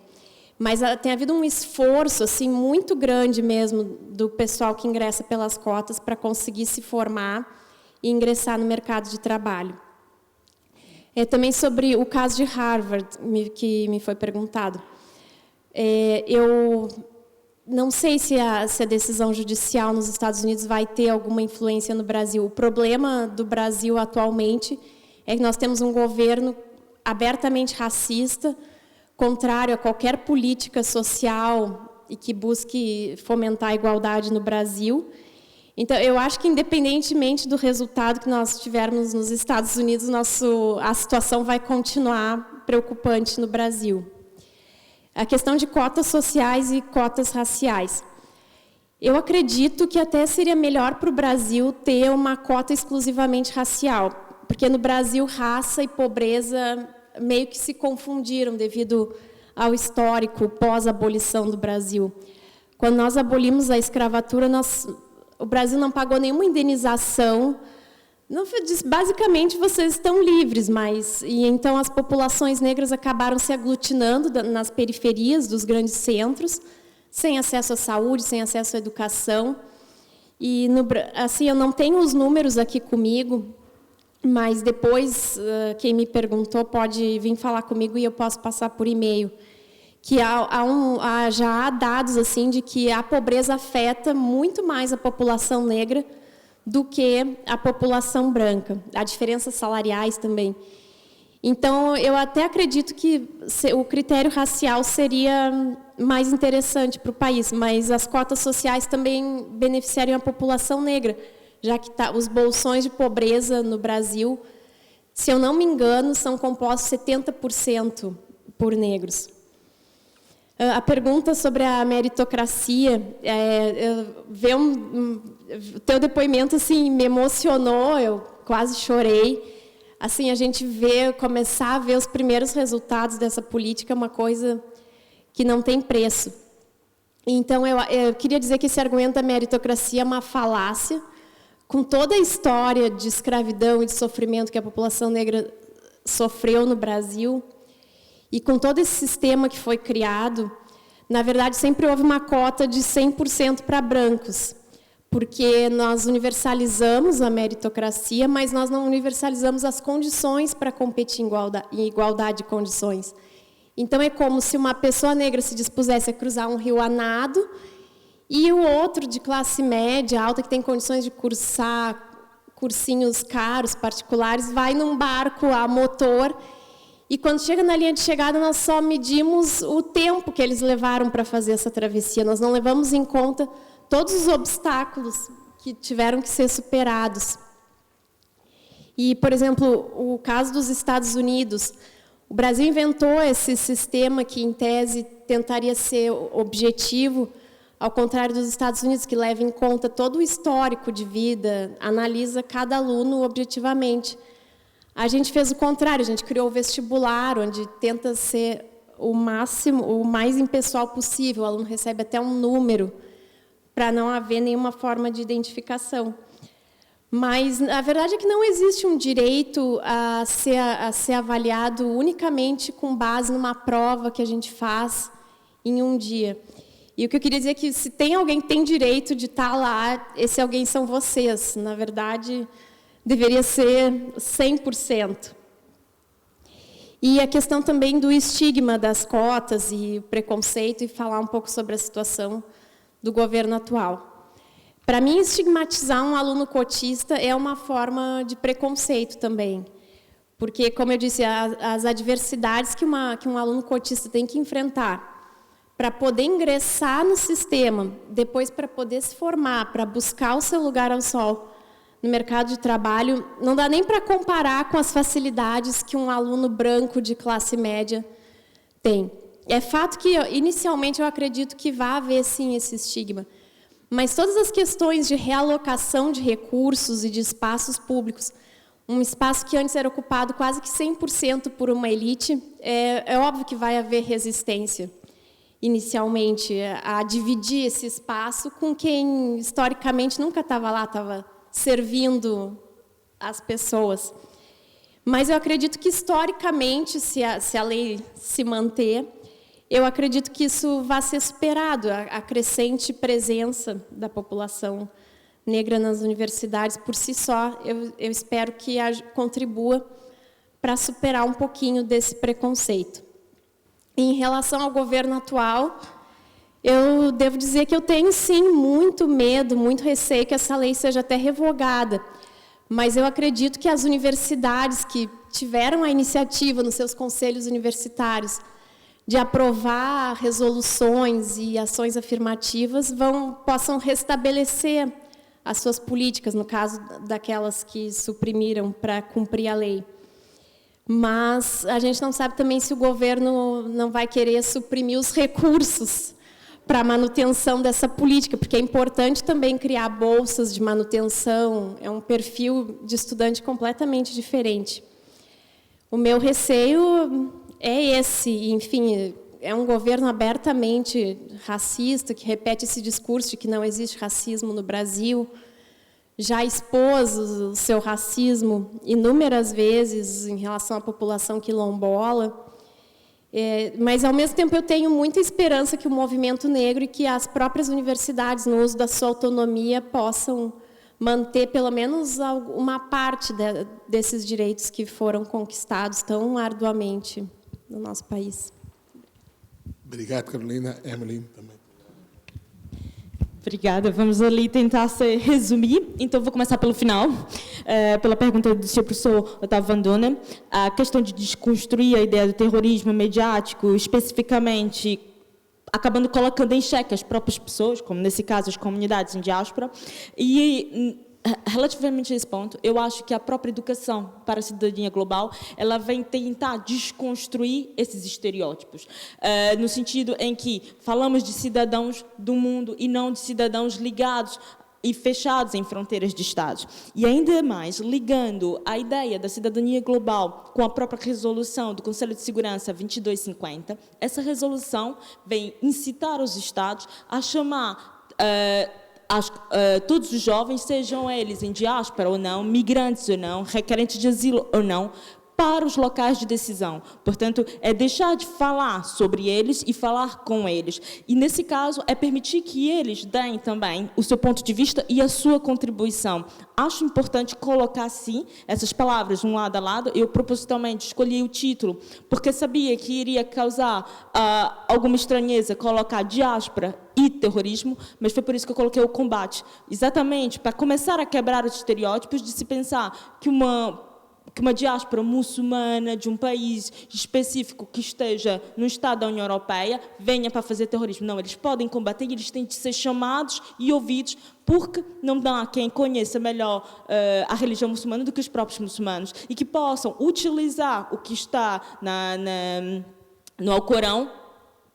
Mas tem havido um esforço assim, muito grande mesmo do pessoal que ingressa pelas cotas para conseguir se formar e ingressar no mercado de trabalho. Também sobre o caso de Harvard, que me foi perguntado. Eu não sei se a decisão judicial nos Estados Unidos vai ter alguma influência no Brasil. O problema do Brasil atualmente é que nós temos um governo abertamente racista, contrário a qualquer política social e que busque fomentar a igualdade no Brasil. Então, eu acho que, independentemente do resultado que nós tivermos nos Estados Unidos, a situação vai continuar preocupante no Brasil. A questão de cotas sociais e cotas raciais. Eu acredito que até seria melhor para o Brasil ter uma cota exclusivamente racial, porque no Brasil raça e pobreza meio que se confundiram devido ao histórico pós-abolição do Brasil. Quando nós abolimos a escravatura, o Brasil não pagou nenhuma indenização. Basicamente, vocês estão livres, e então as populações negras acabaram se aglutinando nas periferias dos grandes centros, sem acesso à saúde, sem acesso à educação. E, assim, eu não tenho os números aqui comigo, mas depois, quem me perguntou pode vir falar comigo e eu posso passar por e-mail. Que já há dados assim, de que a pobreza afeta muito mais a população negra do que a população branca. Há diferenças salariais também. Então, eu até acredito que o critério racial seria mais interessante para o país, mas as cotas sociais também beneficiariam a população negra, já que os bolsões de pobreza no Brasil, se eu não me engano, são compostos 70% por negros. A pergunta sobre a meritocracia, ver o teu depoimento assim, me emocionou, eu quase chorei. Assim, a gente começar a ver os primeiros resultados dessa política é uma coisa que não tem preço. Então, eu queria dizer que esse argumento da meritocracia é uma falácia, com toda a história de escravidão e de sofrimento que a população negra sofreu no Brasil, e com todo esse sistema que foi criado, na verdade, sempre houve uma cota de 100% para brancos, porque nós universalizamos a meritocracia, mas nós não universalizamos as condições para competir em igualdade de condições. Então, é como se uma pessoa negra se dispusesse a cruzar um rio a nado, e o outro, de classe média, alta, que tem condições de cursar cursinhos caros, particulares, vai num barco a motor, e quando chega na linha de chegada, nós só medimos o tempo que eles levaram para fazer essa travessia. Nós não levamos em conta todos os obstáculos que tiveram que ser superados. E, por exemplo, o caso dos Estados Unidos, o Brasil inventou esse sistema que, em tese, tentaria ser objetivo, ao contrário dos Estados Unidos, que leva em conta todo o histórico de vida, analisa cada aluno objetivamente. A gente fez o contrário, a gente criou o vestibular, onde tenta ser o mais impessoal possível. O aluno recebe até um número, para não haver nenhuma forma de identificação. Mas a verdade é que não existe um direito a ser avaliado unicamente com base numa prova que a gente faz em um dia. E o que eu queria dizer é que, se tem alguém que tem direito de estar lá, esse alguém são vocês. Na verdade, deveria ser 100%. E a questão também do estigma das cotas e o preconceito, e falar um pouco sobre a situação do governo atual. Para mim, estigmatizar um aluno cotista é uma forma de preconceito também. Porque, como eu disse, as adversidades que um aluno cotista tem que enfrentar para poder ingressar no sistema, depois para poder se formar, para buscar o seu lugar ao sol no mercado de trabalho, não dá nem para comparar com as facilidades que um aluno branco de classe média tem. É fato que, inicialmente, eu acredito que vai haver, sim, esse estigma. Mas todas as questões de realocação de recursos e de espaços públicos, um espaço que antes era ocupado quase que 100% por uma elite, é óbvio que vai haver resistência, inicialmente, a dividir esse espaço com quem, historicamente, nunca estava lá, estava servindo as pessoas. Mas eu acredito que, historicamente, se a lei se manter, eu acredito que isso vai ser superado, a crescente presença da população negra nas universidades, por si só, eu espero que contribua para superar um pouquinho desse preconceito. Em relação ao governo atual, eu devo dizer que eu tenho, sim, muito medo, muito receio que essa lei seja até revogada, Mas eu acredito que as universidades que tiveram a iniciativa nos seus conselhos universitários de aprovar resoluções e ações afirmativas possam restabelecer as suas políticas, no caso daquelas que suprimiram para cumprir a lei. Mas a gente não sabe também se o governo não vai querer suprimir os recursos para a manutenção dessa política, porque é importante também criar bolsas de manutenção, é um perfil de estudante completamente diferente. O meu receio é esse, enfim, é um governo abertamente racista, que repete esse discurso de que não existe racismo no Brasil, já expôs o seu racismo inúmeras vezes em relação à população quilombola, mas, ao mesmo tempo, eu tenho muita esperança que o movimento negro e que as próprias universidades, no uso da sua autonomia, possam manter, pelo menos, uma parte desses direitos que foram conquistados tão arduamente no nosso país. Obrigado, Carolina. Emily, também. Obrigada. Vamos ali tentar se resumir. Então, vou começar pelo final, pela pergunta do seu professor Otávio Vandona. A questão de desconstruir a ideia do terrorismo mediático, especificamente acabando colocando em xeque as próprias pessoas, como nesse caso as comunidades em diáspora. E, relativamente a esse ponto, eu acho que a própria educação para a cidadania global, ela vem tentar desconstruir esses estereótipos, no sentido em que falamos de cidadãos do mundo e não de cidadãos ligados e fechados em fronteiras de Estados. E ainda mais, ligando a ideia da cidadania global com a própria resolução do Conselho de Segurança 2250, essa resolução vem incitar os Estados a chamar todos os jovens, sejam eles em diáspora ou não, migrantes ou não, requerentes de asilo ou não, para os locais de decisão. Portanto, é deixar de falar sobre eles e falar com eles. E, nesse caso, é permitir que eles deem também o seu ponto de vista e a sua contribuição. Acho importante colocar, sim, essas palavras um lado a lado. Eu, propositalmente, escolhi o título porque sabia que iria causar alguma estranheza colocar diáspora e terrorismo, mas foi por isso que eu coloquei o combate. Exatamente para começar a quebrar os estereótipos de se pensar que uma diáspora muçulmana de um país específico que esteja no Estado da União Europeia venha para fazer terrorismo. Não, eles podem combater e eles têm de ser chamados e ouvidos, porque não há quem conheça melhor a religião muçulmana do que os próprios muçulmanos, e que possam utilizar o que está no Alcorão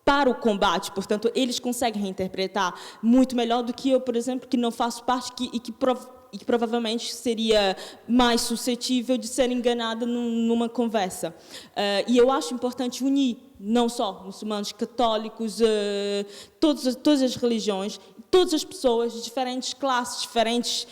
para o combate. Portanto, eles conseguem reinterpretar muito melhor do que eu, por exemplo, que não faço parte e que provavelmente seria mais suscetível de ser enganada numa conversa. E eu acho importante unir não só muçulmanos, católicos, todas as religiões, todas as pessoas de diferentes classes, diferentes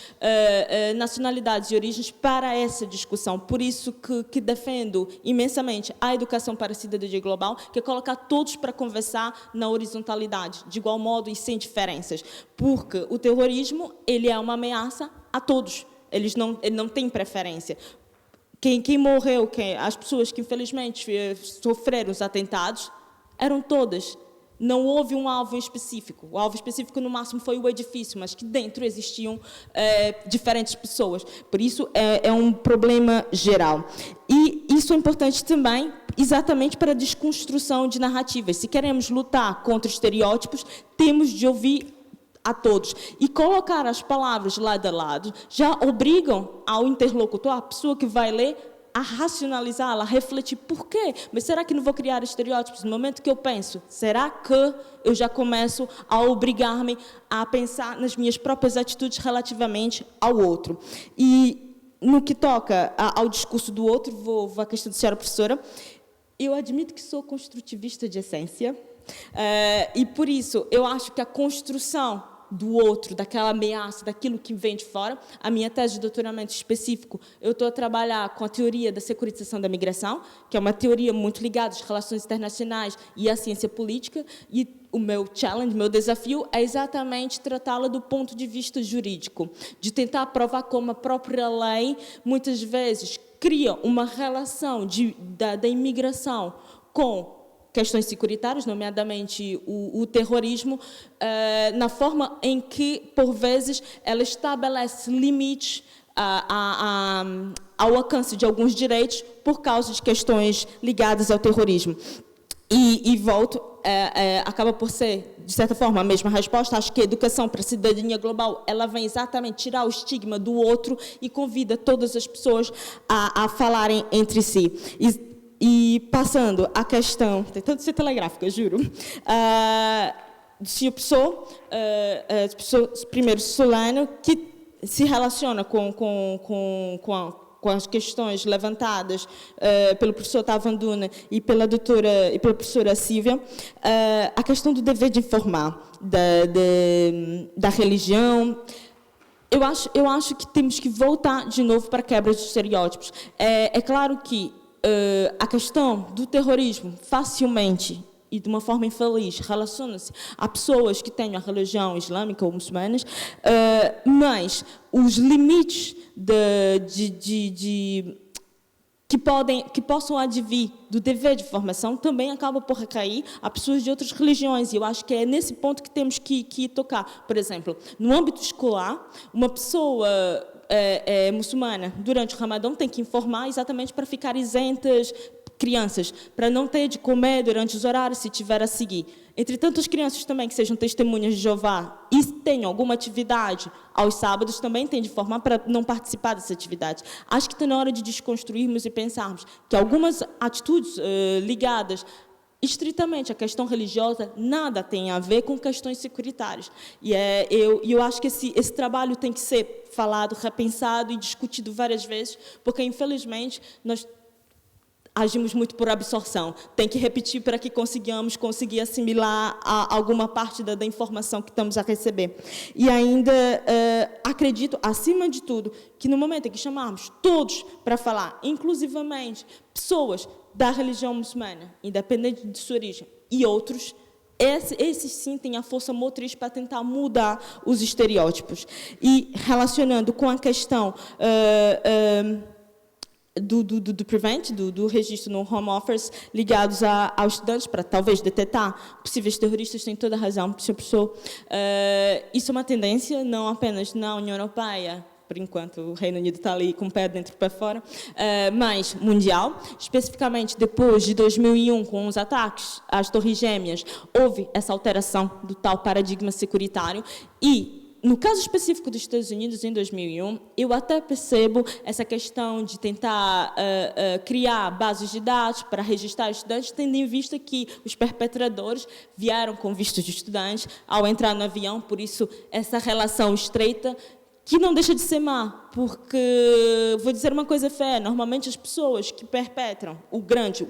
nacionalidades e origens para essa discussão. Por isso que defendo imensamente a educação para a cidadania global, que é colocar todos para conversar na horizontalidade, de igual modo e sem diferenças. Porque o terrorismo, ele é uma ameaça a todos. Ele não tem preferência. Quem morreu, as pessoas que infelizmente sofreram os atentados, eram todas. Não houve um alvo específico. O alvo específico, no máximo, foi o edifício, mas que dentro existiam diferentes pessoas. Por isso, é um problema geral. E isso é importante também, exatamente para a desconstrução de narrativas. Se queremos lutar contra estereótipos, temos de ouvir a todos. E colocar as palavras lado a lado já obrigam ao interlocutor, a pessoa que vai ler, a racionalizá-la, a refletir por quê? Mas será que não vou criar estereótipos? No momento que eu penso, será que eu já começo a obrigar-me a pensar nas minhas próprias atitudes relativamente ao outro? E no que toca ao discurso do outro, vou à questão da senhora professora, eu admito que sou construtivista de essência, e por isso eu acho que a construção do outro, daquela ameaça, daquilo que vem de fora. A minha tese de doutoramento específico, eu estou a trabalhar com a teoria da securitização da migração, que é uma teoria muito ligada às relações internacionais e à ciência política, e o meu challenge, meu desafio é exatamente tratá-la do ponto de vista jurídico, de tentar provar como a própria lei, muitas vezes, cria uma relação da imigração com questões securitárias, nomeadamente o terrorismo, na forma em que, por vezes, ela estabelece limites ao alcance de alguns direitos por causa de questões ligadas ao terrorismo. E volto, acaba por ser, de certa forma, a mesma resposta. Acho que a educação para a cidadania global, ela vem exatamente tirar o estigma do outro e convida todas as pessoas a falarem entre si. E passando à questão, tentando ser telegráfica, juro, do Sr. Professor, primeiro Solano, que se relaciona com as questões levantadas pelo professor Tavanduna e pela professora Silvia, a questão do dever de informar, da religião. Eu acho que temos que voltar de novo para a quebra de estereótipos. É claro que a questão do terrorismo facilmente e de uma forma infeliz relaciona-se a pessoas que têm a religião islâmica ou muçulmanas, mas os limites que possam advir do dever de formação também acabam por recair a pessoas de outras religiões. E eu acho que é nesse ponto que temos que tocar. Por exemplo, no âmbito escolar, uma pessoa muçulmana, durante o Ramadão, tem que informar exatamente para ficar isentas crianças, para não ter de comer durante os horários, se tiver a seguir. Entre tantas crianças também que sejam testemunhas de Jeová e tenham alguma atividade aos sábados, também tem de formar para não participar dessa atividade. Acho que está na hora de desconstruirmos e pensarmos que algumas atitudes ligadas estritamente à questão religiosa nada tem a ver com questões securitárias. E eu acho que esse trabalho tem que ser falado, repensado e discutido várias vezes, porque, infelizmente, nós agimos muito por absorção. Tem que repetir para que consigamos assimilar alguma parte da informação que estamos a receber. E ainda acredito, acima de tudo, que no momento em que chamarmos todos para falar, inclusivamente pessoas da religião muçulmana, independente de sua origem, e outros, esses sim têm a força motriz para tentar mudar os estereótipos. E relacionando com a questão do Prevent, do registro no Home Office, ligados aos estudantes, para talvez detectar possíveis terroristas, tem toda a razão, Sr. Professor. Isso é uma tendência, não apenas na União Europeia, por enquanto o Reino Unido está ali com o pé dentro e o pé fora, mas mundial, especificamente depois de 2001, com os ataques às Torres Gêmeas, houve essa alteração do tal paradigma securitário e, no caso específico dos Estados Unidos, em 2001, eu até percebo essa questão de tentar criar bases de dados para registrar estudantes, tendo em vista que os perpetradores vieram com vistos de estudantes ao entrar no avião, por isso essa relação estreita, que não deixa de ser má, porque, vou dizer uma coisa fé, normalmente as pessoas que perpetram o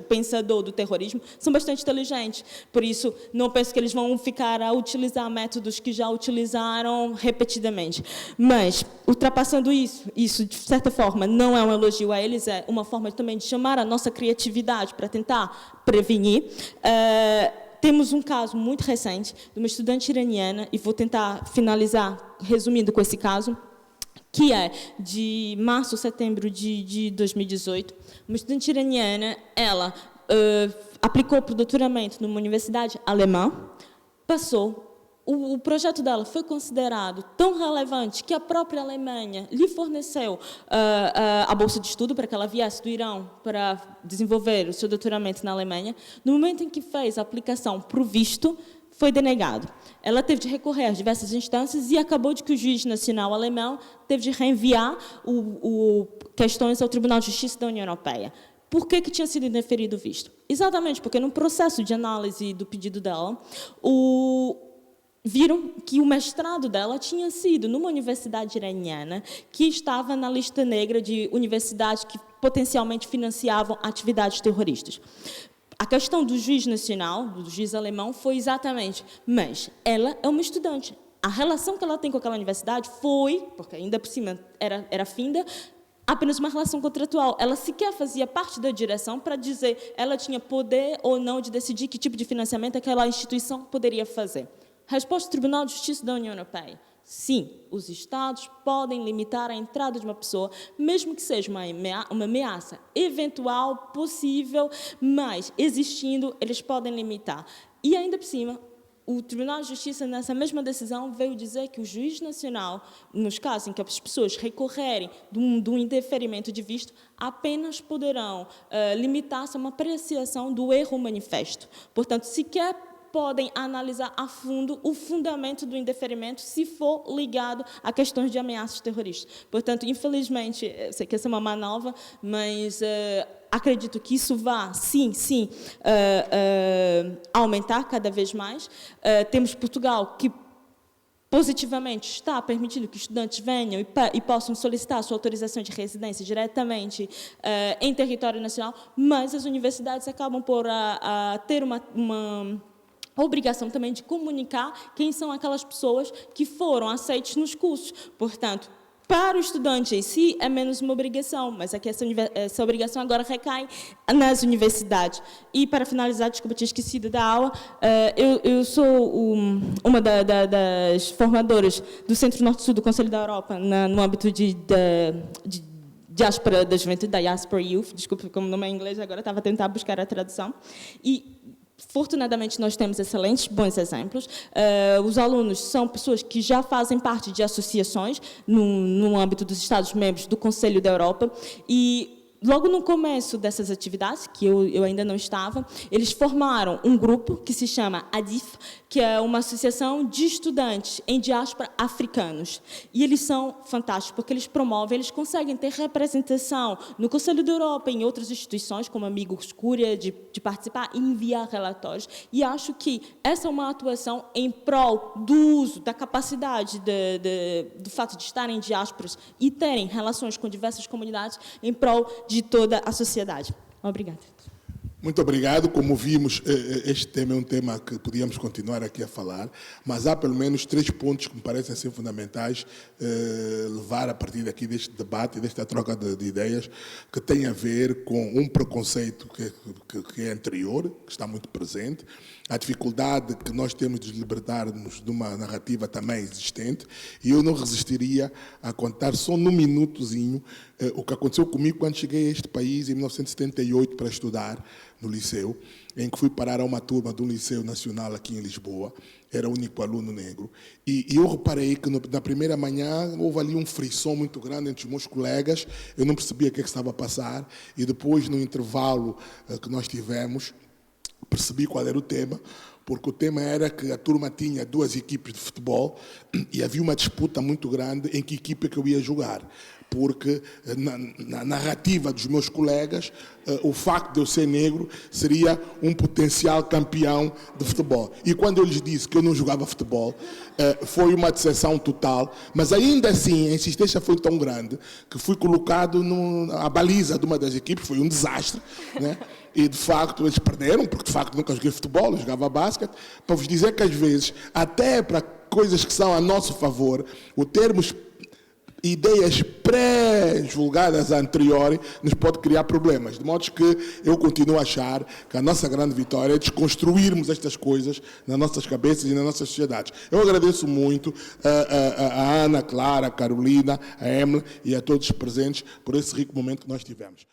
pensador do terrorismo, são bastante inteligentes, por isso não penso que eles vão ficar a utilizar métodos que já utilizaram repetidamente. Mas, ultrapassando isso de certa forma não é um elogio a eles, é uma forma também de chamar a nossa criatividade para tentar prevenir. Temos um caso muito recente de uma estudante iraniana, e vou tentar finalizar resumindo com esse caso, que é de março a setembro de 2018. Uma estudante iraniana, ela aplicou para o doutoramento numa universidade alemã, passou. O projeto dela foi considerado tão relevante que a própria Alemanha lhe forneceu a bolsa de estudo para que ela viesse do Irão para desenvolver o seu doutoramento na Alemanha. No momento em que fez a aplicação para o visto, foi denegado. Ela teve de recorrer às diversas instâncias e acabou de que o juiz nacional alemão teve de reenviar questões ao Tribunal de Justiça da União Europeia. Por que tinha sido indeferido o visto? Exatamente porque, no processo de análise do pedido dela, viram que o mestrado dela tinha sido numa universidade iraniana que estava na lista negra de universidades que potencialmente financiavam atividades terroristas. A questão do juiz nacional, do juiz alemão, foi exatamente, mas ela é uma estudante. A relação que ela tem com aquela universidade foi, porque ainda por cima era finda, apenas uma relação contratual. Ela sequer fazia parte da direção para dizer ela tinha poder ou não de decidir que tipo de financiamento aquela instituição poderia fazer. Resposta do Tribunal de Justiça da União Europeia. Sim, os Estados podem limitar a entrada de uma pessoa, mesmo que seja uma ameaça eventual, possível, mas existindo, eles podem limitar. E ainda por cima, o Tribunal de Justiça, nessa mesma decisão, veio dizer que o juiz nacional, nos casos em que as pessoas recorrerem de um indeferimento de visto, apenas poderão limitar-se a uma apreciação do erro manifesto. Portanto, sequer podem analisar a fundo o fundamento do indeferimento se for ligado a questões de ameaças terroristas. Portanto, infelizmente, eu sei que essa é uma nova, mas acredito que isso vai, sim, aumentar cada vez mais. Temos Portugal, que positivamente está permitindo que estudantes venham e possam solicitar a sua autorização de residência diretamente em território nacional, mas as universidades acabam por ter uma obrigação também de comunicar quem são aquelas pessoas que foram aceites nos cursos. Portanto, para o estudante em si, é menos uma obrigação, mas é que essa obrigação agora recai nas universidades. E, para finalizar, desculpa, tinha esquecido da aula, eu sou uma das formadoras do Centro Norte-Sul do Conselho da Europa, no âmbito de diáspora da juventude, da Diaspora Youth, desculpa, como o nome é em inglês, agora estava a tentar buscar a tradução. E, fortunadamente, nós temos excelentes, bons exemplos. Os alunos são pessoas que já fazem parte de associações no âmbito dos Estados-membros do Conselho da Europa e, logo no começo dessas atividades, que eu ainda não estava, eles formaram um grupo que se chama ADIF, que é uma associação de estudantes em diáspora africanos. E eles são fantásticos, porque eles promovem, eles conseguem ter representação no Conselho da Europa, em outras instituições, como Amigos Cúria, de participar e enviar relatórios. E acho que essa é uma atuação em prol do uso, da capacidade do fato de estarem em diásporas e terem relações com diversas comunidades em prol de toda a sociedade. Obrigada. Muito obrigado. Como vimos, este tema é um tema que podíamos continuar aqui a falar, mas há pelo menos 3 pontos que me parecem ser fundamentais levar a partir daqui deste debate, desta troca de ideias, que tem a ver com um preconceito que é anterior, que está muito presente, a dificuldade que nós temos de libertar-nos de uma narrativa também existente, e eu não resistiria a contar só num minutozinho o que aconteceu comigo quando cheguei a este país em 1978 para estudar no liceu, em que fui parar a uma turma de um liceu nacional aqui em Lisboa, era o único aluno negro, e eu reparei que na primeira manhã houve ali um frisson muito grande entre os meus colegas, eu não percebia o que estava a passar, e depois, no intervalo que nós tivemos, percebi qual era o tema, porque o tema era que a turma tinha 2 equipes de futebol e havia uma disputa muito grande em que equipe é que eu ia jogar. Porque na narrativa dos meus colegas, o facto de eu ser negro seria um potencial campeão de futebol. E quando eu lhes disse que eu não jogava futebol, foi uma decepção total, mas ainda assim a insistência foi tão grande que fui colocado à baliza de uma das equipes, foi um desastre, né? E de facto eles perderam, porque de facto nunca joguei futebol, eu jogava basquete, para vos dizer que às vezes, até para coisas que são a nosso favor, o termos ideias pré-julgadas a anteriori nos pode criar problemas. De modo que eu continuo a achar que a nossa grande vitória é desconstruirmos estas coisas nas nossas cabeças e nas nossas sociedades. Eu agradeço muito a Ana, a Clara, a Carolina, a Emily e a todos os presentes por esse rico momento que nós tivemos.